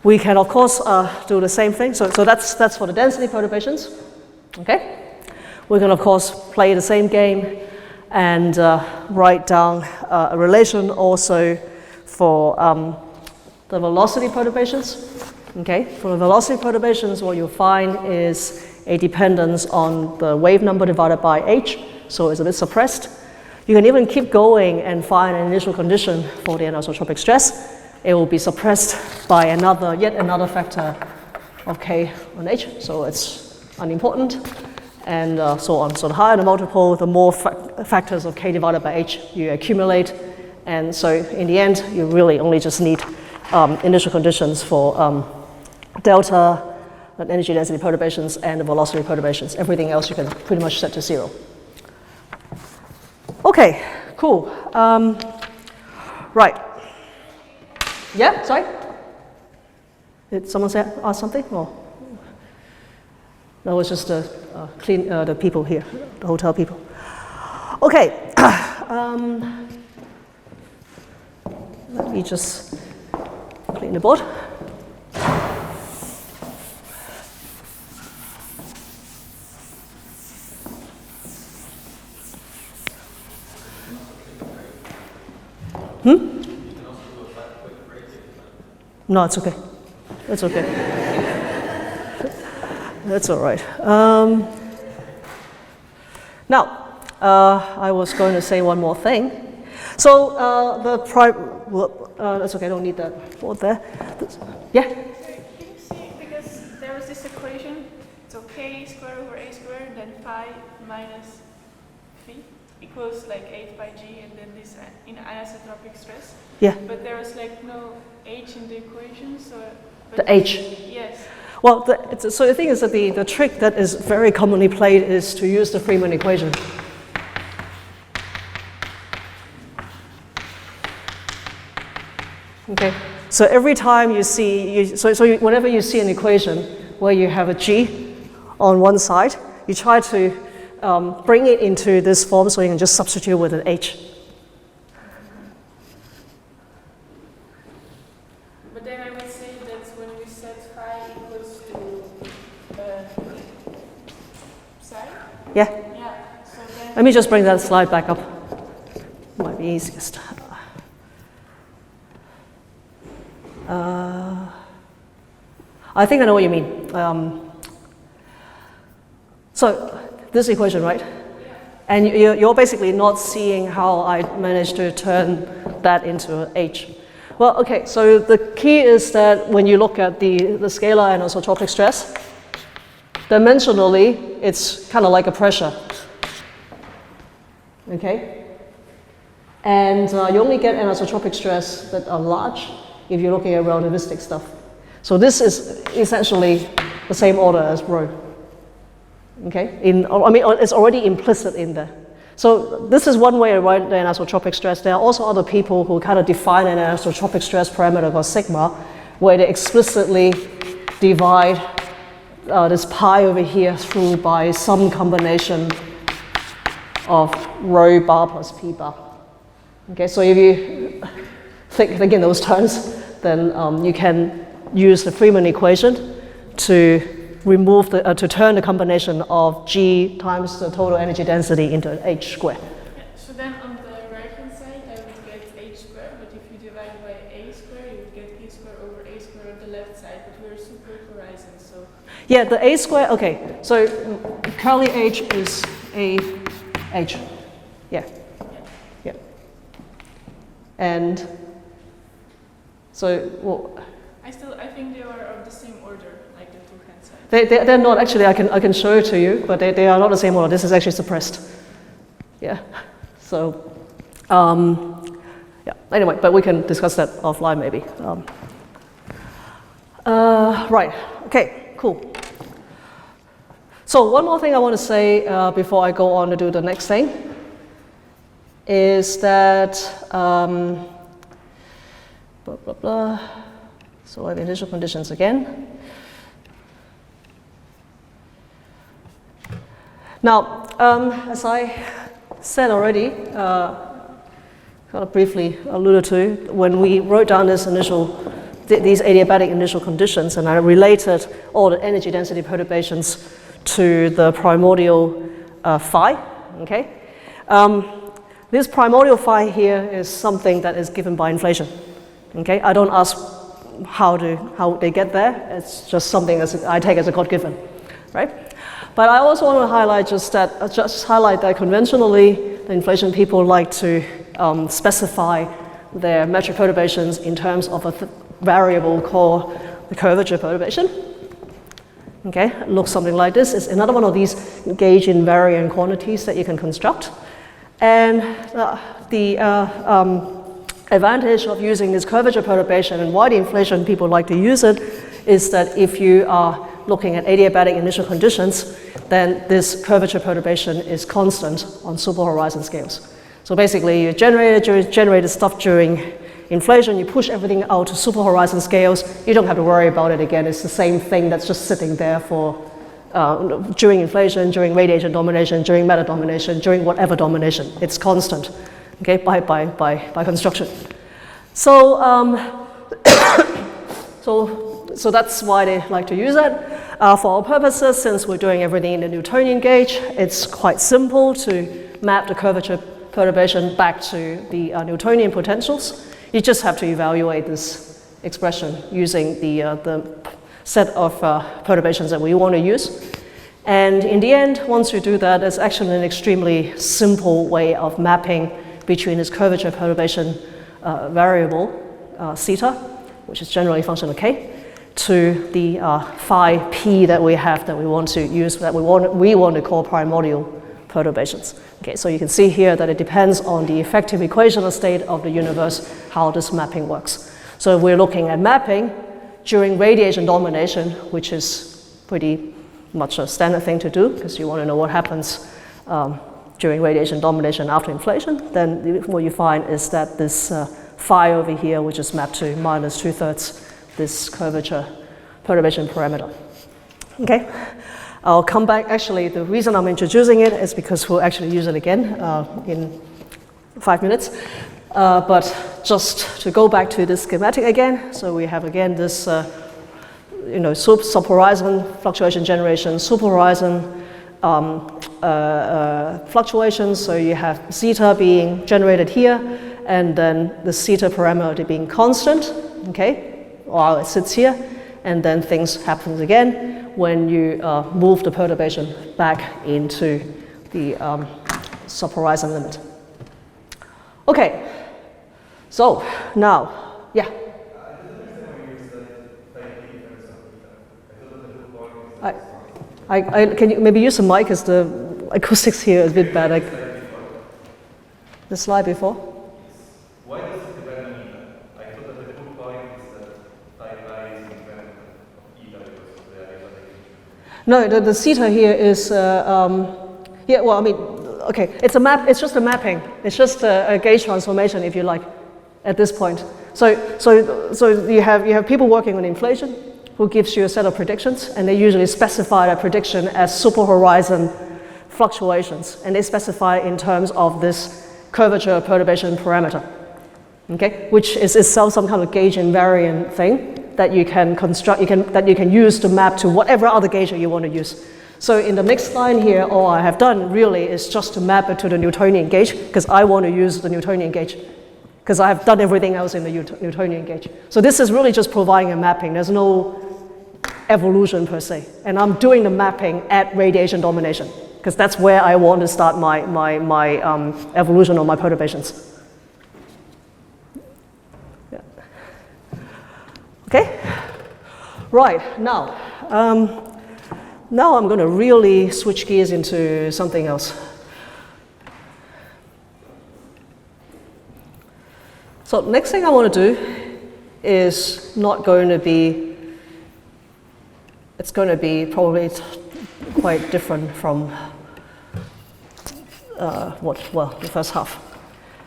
We can, of course, do the same thing. So that's for the density perturbations. Okay? We can, of course, play the same game and write down a relation also for the velocity perturbations. Okay, for the velocity perturbations, what you'll find is a dependence on the wave number divided by h, so it's a bit suppressed. You can even keep going and find an initial condition for the anisotropic stress. It will be suppressed by yet another factor of k on h, so it's unimportant. And so on. So the higher the multiple, the more factors of k divided by h you accumulate. And so in the end, you really only just need initial conditions for delta, the energy density perturbations, and the velocity perturbations. Everything else you can pretty much set to 0. Okay, cool. Right. Yeah, sorry? Did someone ask something? Or? That was just the people here, the hotel people. Okay, let me just clean the board. No, it's okay. It's okay. That's all right. Now, I was going to say one more thing. So that's okay, I don't need that board there. Yeah? Can you see, because there was this equation, so k squared over a squared, then phi minus phi equals like 8 pi g, and then this in anisotropic stress. Yeah. But there was like no h in the equation, so... The h? Yes. Well, so the thing is that the trick that is very commonly played is to use the Freeman equation. Okay, so every time you see, whenever you see an equation where you have a g on one side, you try to bring it into this form so you can just substitute with an h. But then I would say that when we set phi equals to psi? Yeah? Yeah, so then... Let me just bring that slide back up. Might be easiest. I think I know what you mean. So this equation, right? And you're basically not seeing how I managed to turn that into an h. Well, okay, so the key is that when you look at the scalar anisotropic stress, dimensionally, it's kind of like a pressure. Okay? And you only get anisotropic stress that are large if you're looking at relativistic stuff. So this is essentially the same order as rho. Okay? It's already implicit in there. So this is one way to write the anisotropic stress. There are also other people who kind of define an anisotropic stress parameter called sigma, where they explicitly divide this pi over here through by some combination of rho bar plus p bar. Okay, so if you think in those terms, then you can use the Freeman equation to remove to turn the combination of g times the total energy density into an h squared. Yeah, so then on the right hand side I would get h squared, but if you divide by a squared, you would get p squared over a squared on the left side, but we're super horizon, so... Yeah, the a squared, okay, so curly h is a h. Yeah. Yeah. And so, well, I think they are of the same order, like the two hand sides. they're not actually. I can show it to you, but they are not the same order. This is actually suppressed. Yeah. So, yeah. Anyway, but we can discuss that offline maybe. Right. Okay. Cool. So one more thing I want to say before I go on to do the next thing is that blah blah blah. So I have initial conditions again. Now, as I said already, kind of briefly alluded to, when we wrote down these adiabatic initial conditions, and I related all the energy density perturbations to the primordial phi, okay? This primordial phi here is something that is given by inflation, okay? I don't ask how they get there. It's just something I take as a God given, right? But I also want to highlight that conventionally the inflation people like to specify their metric perturbations in terms of a variable called the curvature perturbation. Okay, it looks something like this. It's another one of these gauge invariant quantities that you can construct, and the advantage of using this curvature perturbation and why the inflation people like to use it is that if you are looking at adiabatic initial conditions, then this curvature perturbation is constant on superhorizon scales. So basically you generate stuff during inflation, you push everything out to superhorizon scales, you don't have to worry about it again. It's the same thing that's just sitting there for during inflation, during radiation domination, during matter domination, during whatever domination. It's constant. Okay, by construction. So, so that's why they like to use it. For our purposes, since we're doing everything in the Newtonian gauge, it's quite simple to map the curvature perturbation back to the Newtonian potentials. You just have to evaluate this expression using the set of perturbations that we want to use. And in the end, once you do that, it's actually an extremely simple way of mapping between this curvature perturbation variable, theta, which is generally a function of k, to the phi p that we have that we want to use, that we want to call primordial perturbations. Okay, so you can see here that it depends on the effective equational state of the universe how this mapping works. So if we're looking at mapping during radiation domination, which is pretty much a standard thing to do because you want to know what happens during radiation domination after inflation, then what you find is that this phi over here, which is mapped to minus 2/3 this curvature perturbation parameter. Okay, I'll come back. Actually, the reason I'm introducing it is because we'll actually use it again in 5 minutes. But just to go back to this schematic again, so we have again this subhorizon fluctuation generation, superhorizon fluctuations. So you have zeta being generated here, and then the zeta parameter being constant, okay, while it sits here, and then things happen again when you move the perturbation back into the subhorizon limit. Okay, so now, yeah. Can you maybe use the mic as the acoustics here is a bit bad. The slide before? Why does it depend on eta? I thought that the whole point is that phi is independent of eta because of the eta. No, the theta here is, okay, it's a map. It's just a mapping. It's just a gauge transformation, if you like, at this point. So you have people working on inflation who gives you a set of predictions, and they usually specify that prediction as superhorizon fluctuations, and they specify in terms of this curvature perturbation parameter, okay, which is itself some kind of gauge invariant thing that you can construct, that you can use to map to whatever other gauge you want to use. So in the next line here, all I have done really is just to map it to the Newtonian gauge, because I want to use the Newtonian gauge, because I have done everything else in the Newtonian gauge. So this is really just providing a mapping. There's no evolution per se, and I'm doing the mapping at radiation domination, because that's where I want to start my evolution of my perturbations. Yeah. Okay, right, now I'm going to really switch gears into something else. So next thing I want to do is not going to be, it's going to be probably quite different from the first half.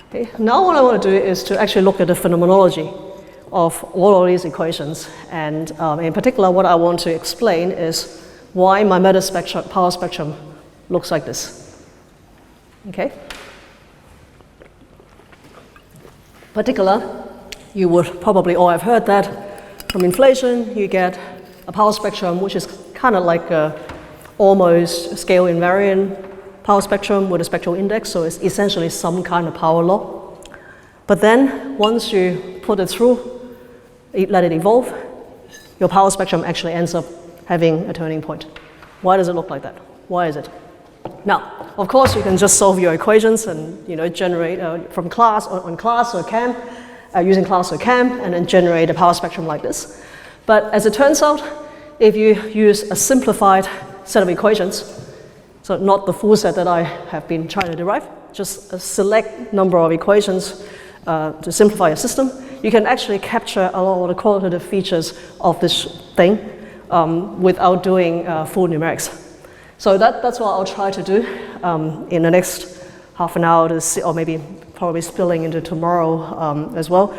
Okay. Now what I want to do is to actually look at the phenomenology of all of these equations, and in particular what I want to explain is why my matter spectrum, power spectrum looks like this. Okay. Particular, you would probably all have heard that from inflation you get a power spectrum which is kind of like a almost scale invariant power spectrum with a spectral index, so it's essentially some kind of power law. But then once you put it through, let it evolve, your power spectrum actually ends up having a turning point. Why does it look like that? Why is it? Now, of course, you can just solve your equations and generate from class on class or CAM, using class or CAM, and then generate a power spectrum like this. But as it turns out, if you use a simplified set of equations, so not the full set that I have been trying to derive, just a select number of equations to simplify your system, you can actually capture a lot of the qualitative features of this thing without doing full numerics. So that's what I'll try to do in the next half an hour to see, or maybe probably spilling into tomorrow as well,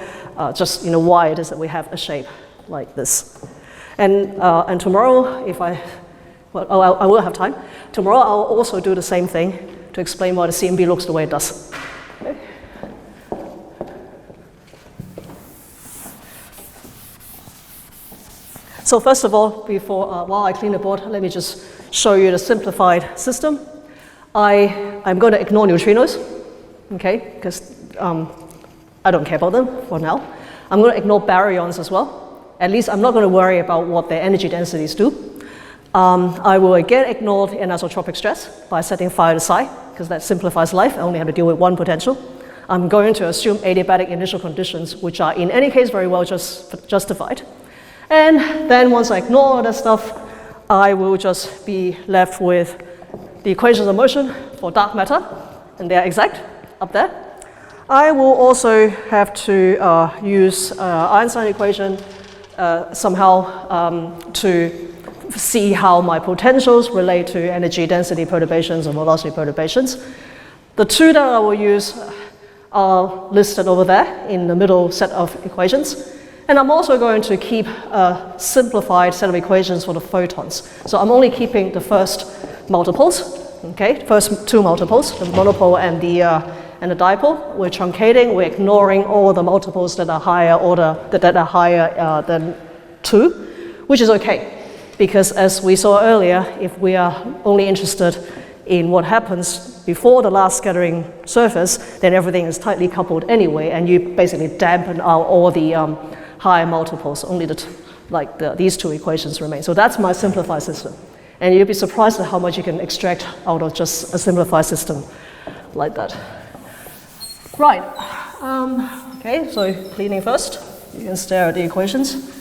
just why it is that we have a shape like this. And tomorrow, I will have time. Tomorrow I'll also do the same thing to explain why the CMB looks the way it does. Okay. So first of all, while I clean the board, let me just show you the simplified system. I'm going to ignore neutrinos, okay, because I don't care about them for now. I'm going to ignore baryons as well. At least I'm not going to worry about what their energy densities do. I will again ignore the anisotropic stress by setting phi to psi, because that simplifies life. I only have to deal with one potential. I'm going to assume adiabatic initial conditions, which are in any case very well justified. And then once I ignore all that stuff, I will just be left with the equations of motion for dark matter, and they are exact up there. I will also have to use Einstein equation somehow to see how my potentials relate to energy density perturbations and velocity perturbations. The two that I will use are listed over there in the middle set of equations. And I'm also going to keep a simplified set of equations for the photons. So I'm only keeping the first multiples, okay, first two multiples, the monopole and the dipole. We're truncating, we're ignoring all the multiples that are higher order, that are higher than 2, which is okay. Because as we saw earlier, if we are only interested in what happens before the last scattering surface, then everything is tightly coupled anyway, and you basically dampen out all the higher multiples. Only these two equations remain. So that's my simplified system. And you'll be surprised at how much you can extract out of just a simplified system like that. Right. Okay, so cleaning first. You can stare at the equations.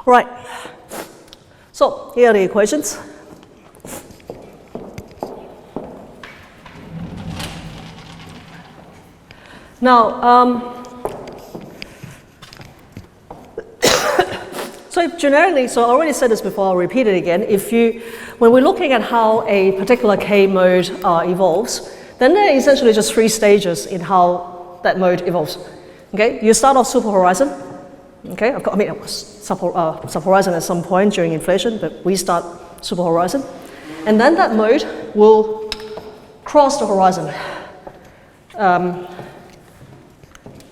Right, so here are the equations. Now, so generically, so I already said this before, I'll repeat it again. When we're looking at how a particular K mode evolves, then there are essentially just 3 stages in how that mode evolves. Okay, you start off superhorizon. Okay, I mean, subhorizon at some point during inflation, but we start superhorizon. And then that mode will cross the horizon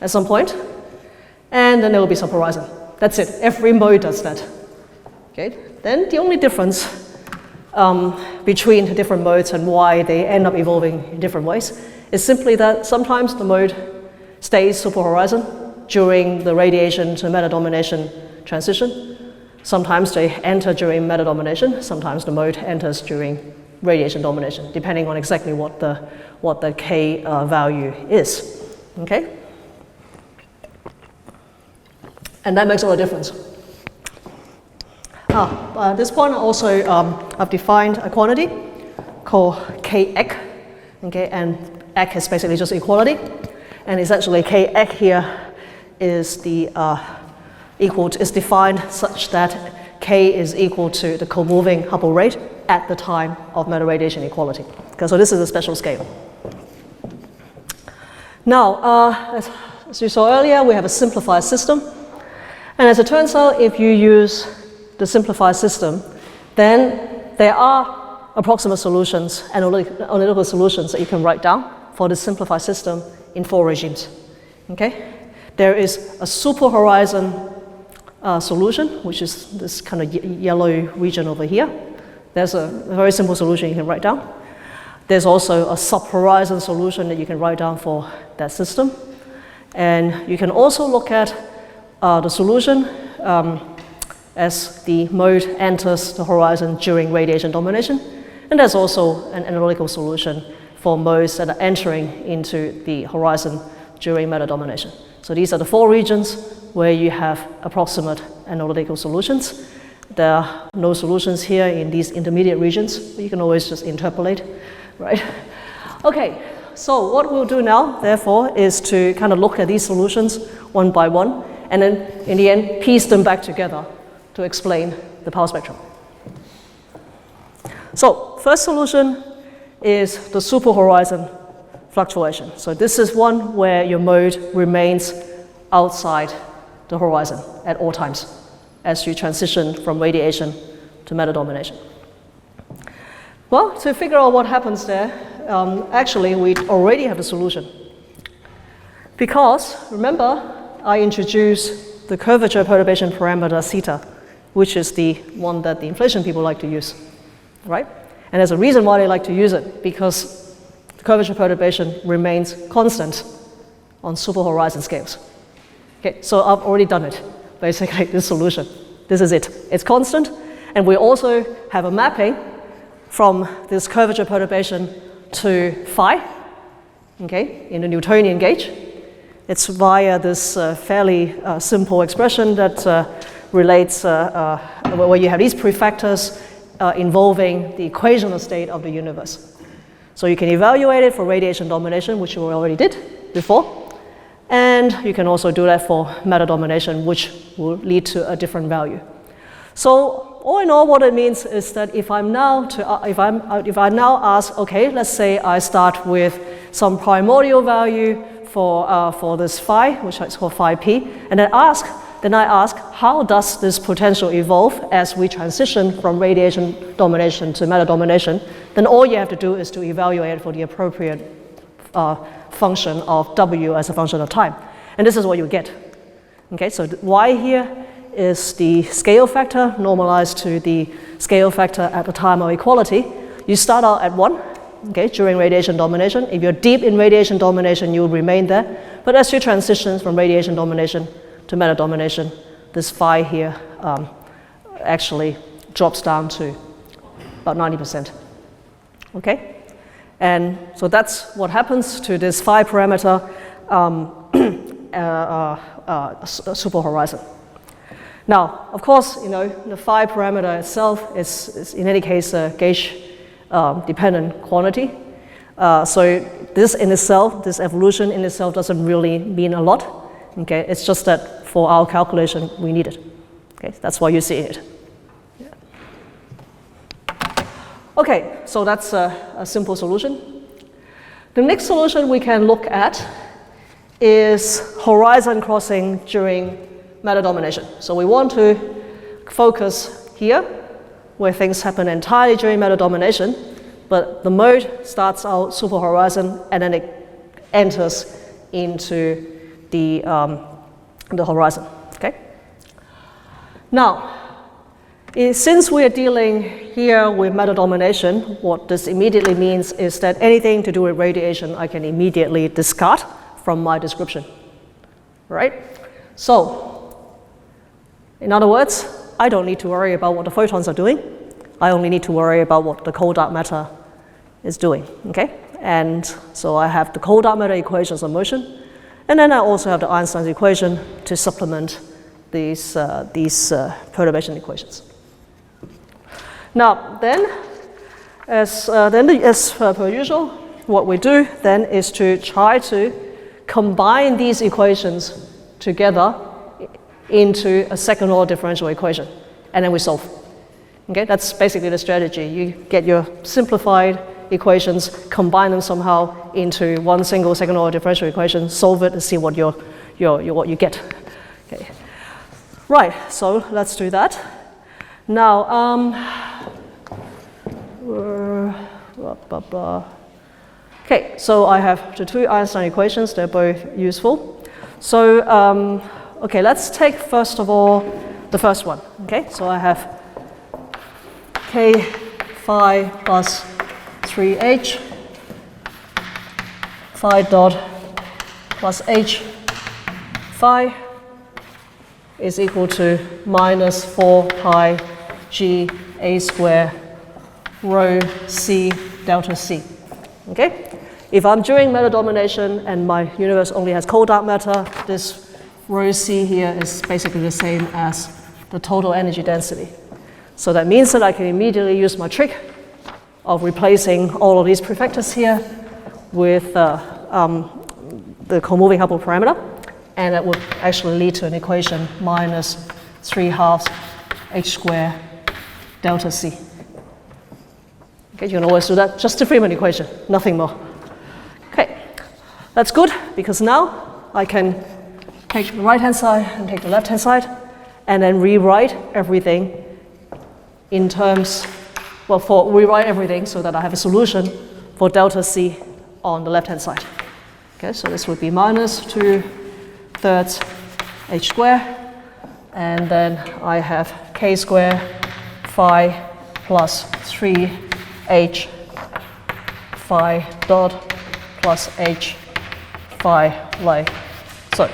at some point, and then there will be subhorizon. That's it. Every mode does that. Okay. Then the only difference between the different modes and why they end up evolving in different ways is simply that sometimes the mode stays superhorizon during the radiation to meta-domination transition. Sometimes they enter during meta-domination. Sometimes the mode enters during radiation domination, depending on exactly what the K value is. Okay. And that makes all the difference. At this point, also I've defined a quantity called K-ec, okay, and ec is basically just equality, and essentially K-ec here is is defined such that K is equal to the co-moving Hubble rate at the time of meta-radiation equality. Okay, so this is a special scale. Now, as you saw earlier, we have a simplified system. And as it turns out, if you use the simplified system, then there are approximate solutions, analytical solutions that you can write down for the simplified system in 4 regimes. Okay? There is a superhorizon solution, which is this kind of yellow region over here. There's a very simple solution you can write down. There's also a subhorizon solution that you can write down for that system. And you can also look at the solution as the mode enters the horizon during radiation domination. And there's also an analytical solution for modes that are entering into the horizon during meta-domination. So these are the 4 regions where you have approximate analytical solutions. There are no solutions here in these intermediate regions, but you can always just interpolate, right? Okay, so what we'll do now, therefore, is to kind of look at these solutions one by one, and then in the end, piece them back together to explain the power spectrum. So first solution is the superhorizon fluctuation. So this is one where your mode remains outside the horizon at all times as you transition from radiation to matter domination. Well, to figure out what happens there, actually we already have the solution. Because, remember, I introduced the curvature perturbation parameter theta, which is the one that the inflation people like to use, right? And there's a reason why they like to use it, because the curvature perturbation remains constant on superhorizon scales. Okay, so I've already done it, basically, this solution. This is it. It's constant, and we also have a mapping from this curvature perturbation to phi, okay, in the Newtonian gauge. It's via this fairly simple expression that relates, where you have these prefactors involving the equational state of the universe. So you can evaluate it for radiation domination, which we already did before, and you can also do that for matter domination, which will lead to a different value. So all in all, what it means is that if I now ask, okay, let's say I start with some primordial value for this phi, which is called phi p, and then I ask, how does this potential evolve as we transition from radiation domination to matter domination? Then all you have to do is to evaluate for the appropriate function of w as a function of time, and this is what you get. Okay, so y here is the scale factor normalized to the scale factor at the time of equality. You start out at 1, okay, during radiation domination. If you're deep in radiation domination, you'll remain there. But as you transition from radiation domination to matter domination, this phi here actually drops down to about 90%. Okay? And so that's what happens to this phi parameter superhorizon. Now, of course, you know, the phi parameter itself is in any case a gauge dependent quantity. So this in itself, this evolution in itself doesn't really mean a lot. Okay, it's just that for our calculation we need it. Okay, that's why you see it. Yeah. Okay, so that's a simple solution. The next solution we can look at is horizon crossing during matter domination. So we want to focus here, where things happen entirely during matter domination, but the mode starts out superhorizon and then it enters into the horizon. Okay. Now, since we are dealing here with matter domination, what this immediately means is that anything to do with radiation I can immediately discard from my description. Right? So, in other words, I don't need to worry about what the photons are doing. I only need to worry about what the cold dark matter is doing. Okay? And so I have the cold dark matter equations of motion, and then I also have the Einstein's equation to supplement these perturbation equations. Now, then, as per usual, what we do then is to try to combine these equations together into a second order differential equation, and then we solve. Okay, that's basically the strategy. You get your simplified equations, combine them somehow into one single second order differential equation, solve it, and see what what you get. Okay. Right. So let's do that. Now, okay. So I have the two Einstein equations. They're both useful. So okay, let's take first of all the first one. Okay. So I have k phi plus 3h phi dot plus h phi is equal to minus 4 pi g a square rho c delta c. Okay? If I'm doing matter domination and my universe only has cold dark matter, this rho c here is basically the same as the total energy density. So that means that I can immediately use my trick of replacing all of these prefactors here with the co-moving Hubble parameter, and that would actually lead to an equation minus 3/2 h square delta c. Okay, you can always do that, just the Freeman equation, nothing more. Okay, that's good, because now I can take the right-hand side and take the left-hand side, and then rewrite everything in terms, well, rewrite everything so that I have a solution for delta C on the left-hand side. Okay, so this would be minus 2/3 h squared, and then I have k squared phi plus 3h phi dot plus h phi like so.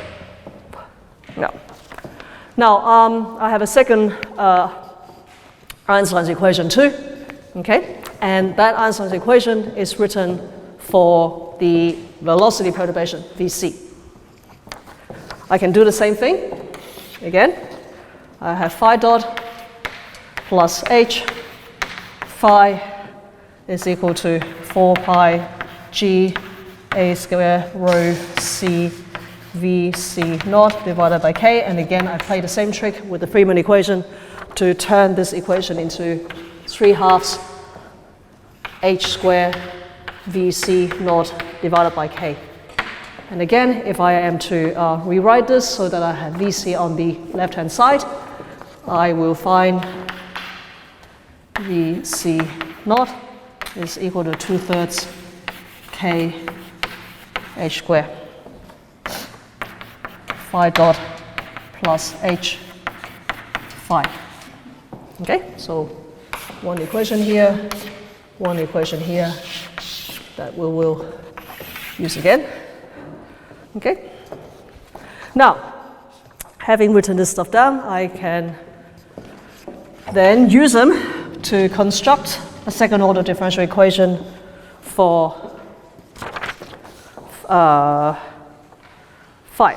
Now I have a second Einstein's equation too, okay? And that Einstein's equation is written for the velocity perturbation, Vc. I can do the same thing. Again, I have phi dot plus h phi is equal to 4 pi g a square rho c Vc naught divided by k, and again I play the same trick with the Freeman equation to turn this equation into 3/2 h squared Vc naught divided by k. And again, if I am to rewrite this so that I have Vc on the left-hand side, I will find Vc naught is equal to 2/3 k h squared phi dot plus h phi. Okay, so one equation here, one equation here that we will use again. Okay, now having written this stuff down, I can then use them to construct a second order differential equation for phi.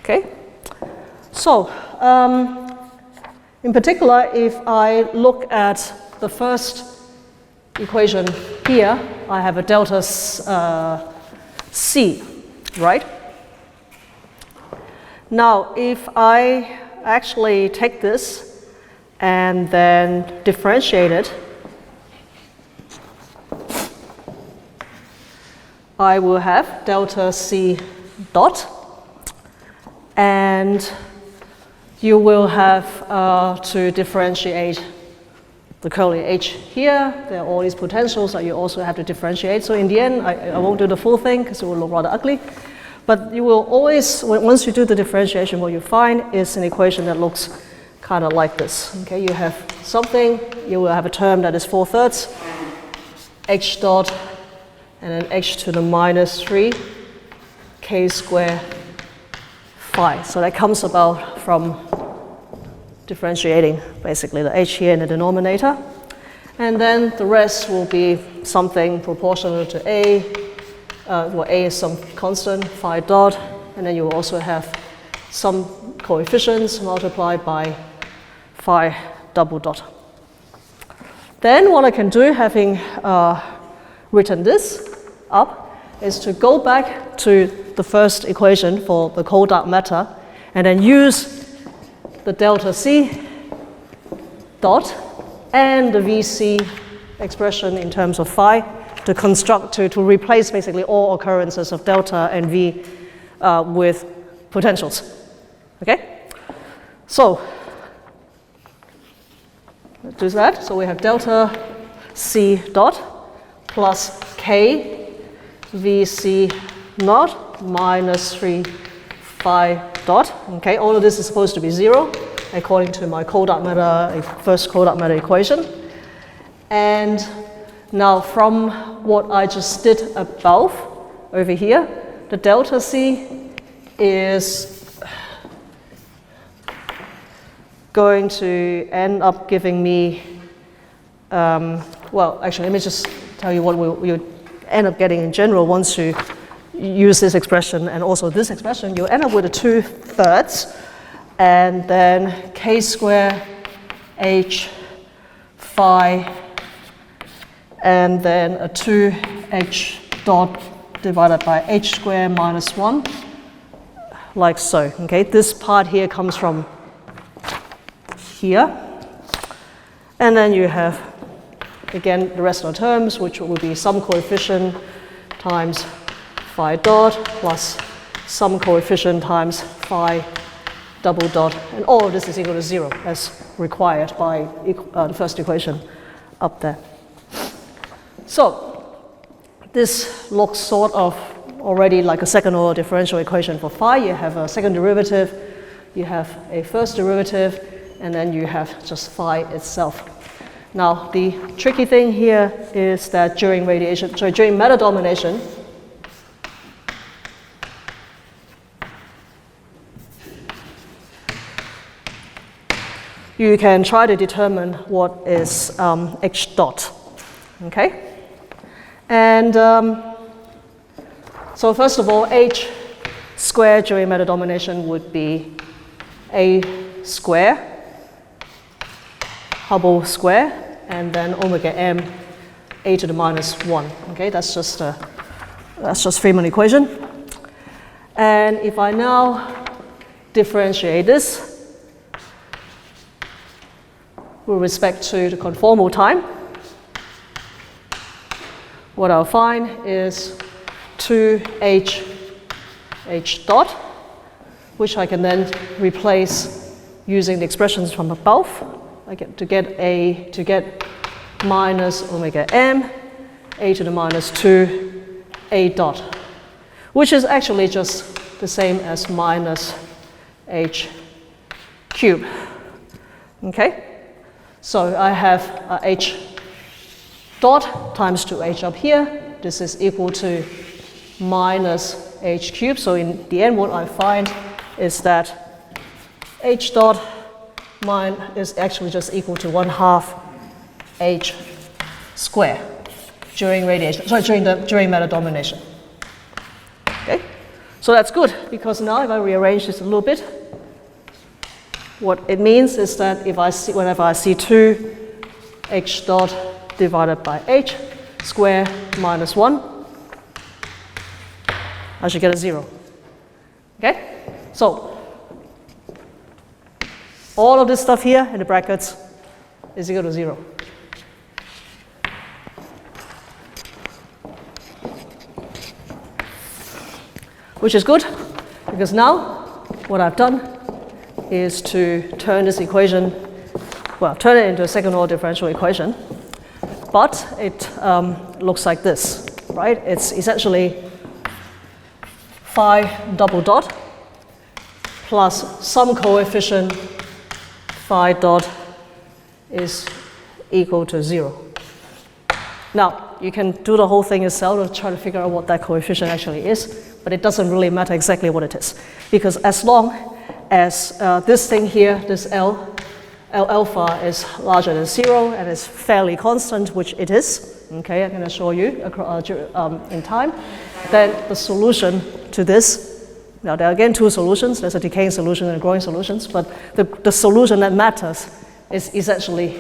Okay, so in particular, if I look at the first equation here, I have a delta C, right? Now, if I actually take this and then differentiate it, I will have delta C dot, and you will have to differentiate the curly h here. There are all these potentials that you also have to differentiate. So in the end, I won't do the full thing because it will look rather ugly. But you will always, once you do the differentiation, what you find is an equation that looks kind of like this. Okay, you have something, you will have a term that is 4/3 h dot, and then h to the minus 3 k squared phi. So that comes about from differentiating basically the h here in the denominator. And then the rest will be something proportional to a, where a is some constant, phi dot, and then you will also have some coefficients multiplied by phi double dot. Then what I can do, having written this up, is to go back to the first equation for the cold dark matter, and then use the delta C dot and the Vc expression in terms of phi to construct, to replace basically all occurrences of delta and V with potentials. Okay? So, let's do that. So we have delta C dot plus K Vc naught minus 3 phi dot. Okay, all of this is supposed to be 0 according to my cold dark matter, first cold dark matter equation. And now from what I just did above over here, the delta C is going to end up giving me, well, actually, let me just tell you what we'll end up getting in general once you use this expression and also this expression. You'll end up with a 2/3, and then k squared h phi, and then a 2h dot divided by h squared minus 1, like so. Okay, this part here comes from here. And then you have, again, the rest of the terms, which will be some coefficient times phi dot plus some coefficient times phi double dot. And all of this is equal to 0 as required by the first equation up there. So this looks sort of already like a second order differential equation for phi. You have a second derivative, you have a first derivative, and then you have just phi itself. Now, the tricky thing here is that during meta-domination, you can try to determine what is h dot, okay? And so first of all, h squared during meta-domination would be a square, Hubble square, and then omega m a to the minus 1. Okay, that's just Feynman equation. And if I now differentiate this with respect to the conformal time, what I'll find is 2h dot, which I can then replace using the expressions from above. I get to get minus omega m a to the minus 2 a dot, which is actually just the same as minus h cubed. Okay, so I have h dot times 2h up here. This is equal to minus h cubed. So in the end, what I find is that h dot mine is actually just equal to 1/2 h squared during radiation. During meta-domination. Okay, so that's good, because now if I rearrange this a little bit, what it means is that whenever I see 2h dot divided by h squared minus 1, I should get a 0. Okay, so all of this stuff here in the brackets is equal to 0. Which is good, because now what I've done is to turn this equation, turn it into a second order differential equation. But it looks like this, right? It's essentially phi double dot plus some coefficient phi dot is equal to 0. Now, you can do the whole thing yourself to try to figure out what that coefficient actually is, but it doesn't really matter exactly what it is. Because as long as this thing here, this L alpha is larger than 0 and is fairly constant, which it is, okay, I'm going to show you in time, then the solution to this, now there are again two solutions, there's a decaying solution and a growing solution, but the solution that matters is essentially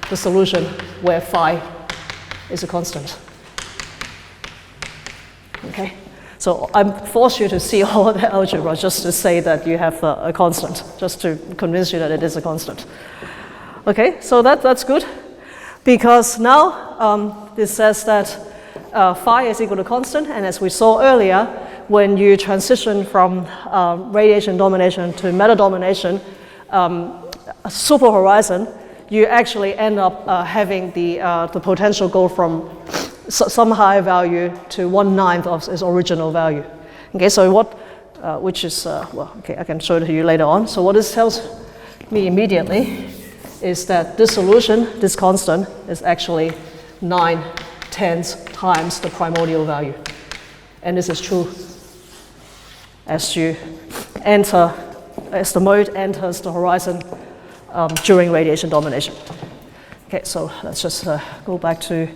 the solution where phi is a constant. Okay, so I'm forced you to see all of the algebra just to say that you have a constant, just to convince you that it is a constant. Okay, so that's good, because now this says that phi is equal to constant, and as we saw earlier, when you transition from radiation domination to meta-domination, a super horizon, you actually end up having the potential go from some high value to 1/9 of its original value. Okay, so which is, okay, I can show it to you later on. So what this tells me immediately is that this solution, this constant, is actually 9/10 times the primordial value. And this is true as the mode enters the horizon during radiation domination. Okay, so let's just go back to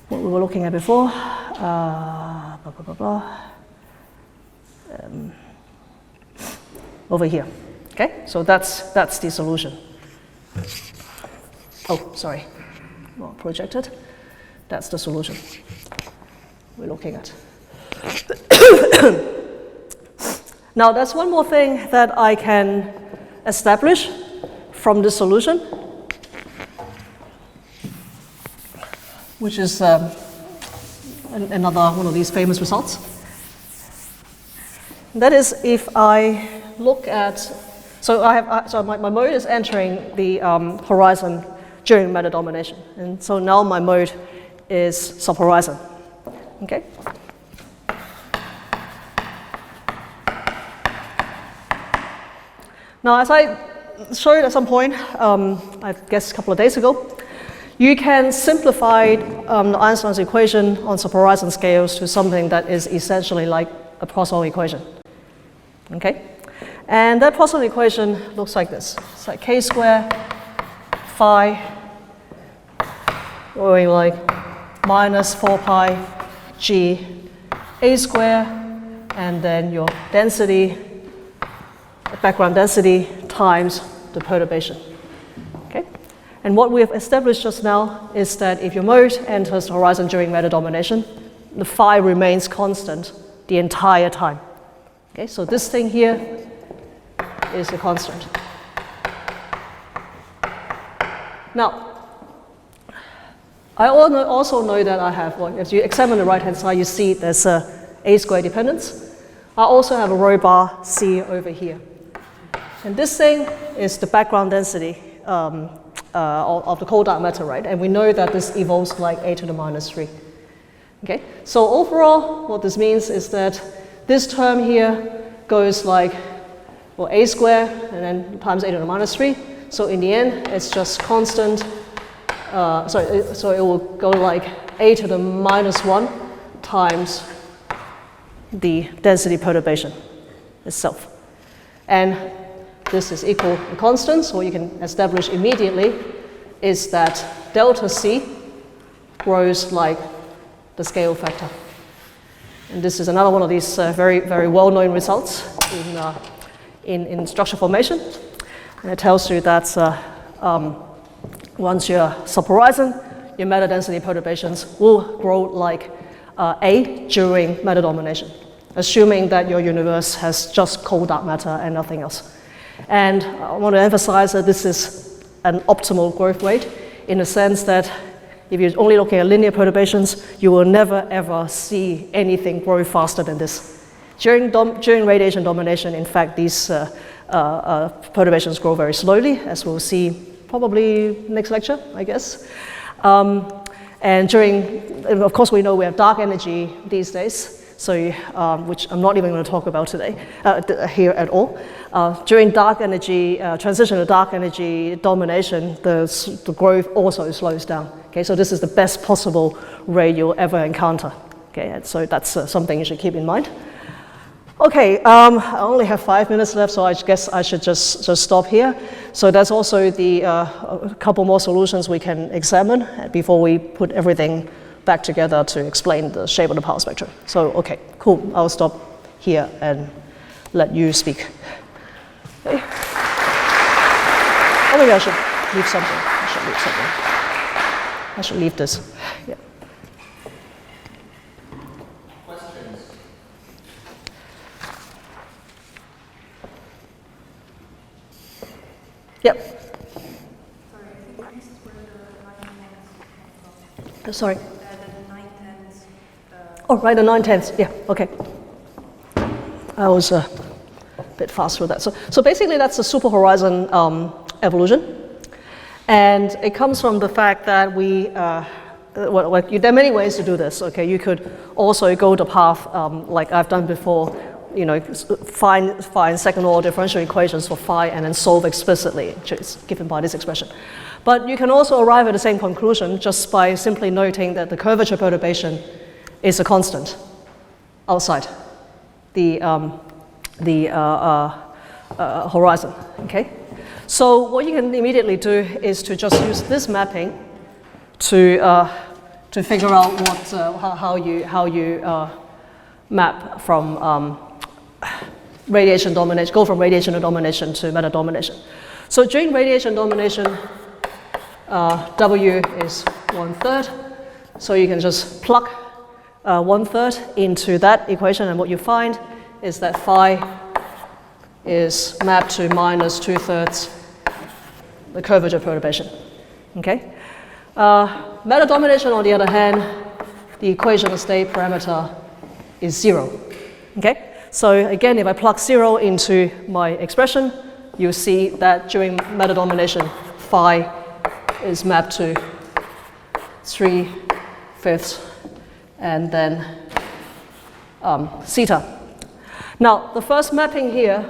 what we were looking at before. Over here. Okay, so that's the solution. Oh, sorry, not projected. That's the solution we're looking at. Now, there's one more thing that I can establish from this solution, which is another one of these famous results. That is, if I look at, so my mode is entering the horizon during matter domination, and so now my mode is subhorizon. Okay. Now, as I showed at some point, I guess a couple of days ago, you can simplify Einstein's equation on subhorizon scales to something that is essentially like a Poisson equation. Okay? And that Poisson equation looks like this. It's like k squared phi going like minus 4 pi g a squared, and then your density, background density times the perturbation. Okay? And what we have established just now is that if your mode enters the horizon during matter domination, the phi remains constant the entire time. Okay, so this thing here is a constant. Now, I also know that I have, well, if you examine the right-hand side, you see there's a square dependence. I also have a rho bar C over here. And this thing is the background density of the cold dark matter, right? And we know that this evolves like a to the minus 3. Okay, so overall, what this means is that this term here goes like, well, a squared and then times a to the minus 3. So in the end, it's just constant. So it will go like a to the minus 1 times the density perturbation itself. And this is equal to constant, so what you can establish immediately is that delta C grows like the scale factor. And this is another one of these very, very well-known results in structure formation. And it tells you that once you're subhorizon, your matter density perturbations will grow like A during matter domination, assuming that your universe has just cold dark matter and nothing else. And I want to emphasize that this is an optimal growth rate in the sense that if you're only looking at linear perturbations, you will never ever see anything grow faster than this. During radiation domination, in fact, these perturbations grow very slowly, as we'll see probably next lecture, I guess. And of course, we know we have dark energy these days, so which I'm not even going to talk about today here at all. During dark energy, transition to dark energy domination, the growth also slows down. Okay, so this is the best possible rate you'll ever encounter. Okay, and so that's something you should keep in mind. Okay, I only have 5 minutes left, so I guess I should just stop here. So that's also a couple more solutions we can examine before we put everything back together to explain the shape of the power spectrum. So, okay, cool. I'll stop here and let you speak. Okay. Or maybe I should leave something. I should leave this. Yeah. Questions? Yep. Sorry, I think this is where the 9/10 come from. Sorry. The 9/10. Oh, right, the 9/10. Yeah, okay. I was a bit fast with that. So basically, that's a superhorizon evolution. And it comes from the fact that there are many ways to do this. Okay, you could also go the path like I've done before. You know, find second-order differential equations for phi and then solve explicitly, which is given by this expression. But you can also arrive at the same conclusion just by simply noting that the curvature perturbation is a constant outside the horizon. Okay. So what you can immediately do is to just use this mapping to figure out how you map from radiation domination, go from radiation to domination to matter domination. So during radiation domination, W is 1/3. So you can just plug 1/3 into that equation, and what you find is that phi is mapped to minus 2/3 the curvature perturbation. Okay? Matter domination, on the other hand, the equation of state parameter is 0. Okay? So again, if I plug 0 into my expression, you see that during matter domination, phi is mapped to 3/5 and then theta. Now, the first mapping here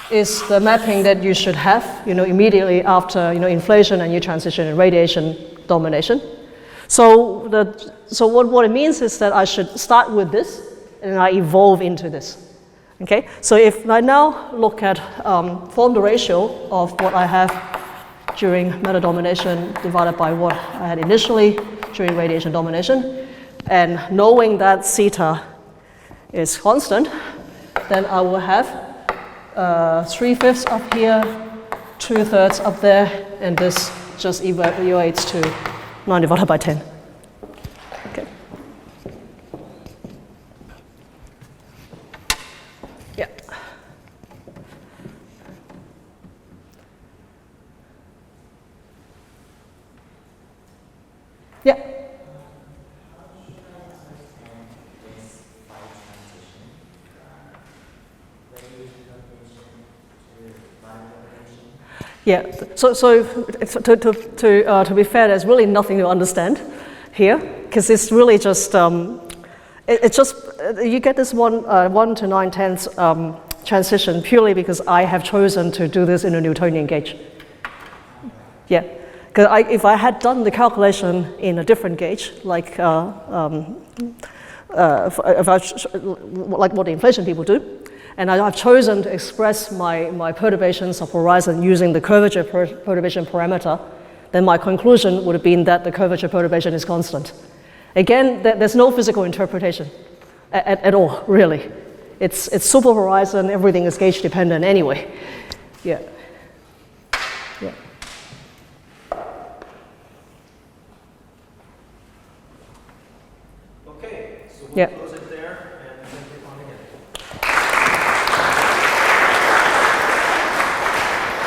is the mapping that you should have, immediately after, inflation and you transition in radiation domination. So, what it means is that I should start with this and I evolve into this. Okay, so if I now look at form the ratio of what I have during matter domination divided by what I had initially during radiation domination, and knowing that theta is constant, then I will have 3/5 up here, 2/3 up there, and this just evaluates to 9 divided by 10. Okay. Yeah. Yeah. Yeah, so to be fair, there's really nothing to understand here, because it's really just, you get this 1 to 9/10 transition purely because I have chosen to do this in a Newtonian gauge. Yeah, because if I had done the calculation in a different gauge, like like what the inflation people do, and I've chosen to express my perturbations of horizon using the curvature perturbation parameter, then my conclusion would have been that the curvature perturbation is constant. Again, there's no physical interpretation at all, really. It's super horizon, everything is gauge dependent anyway. Yeah. Yeah. Okay, so Yeah.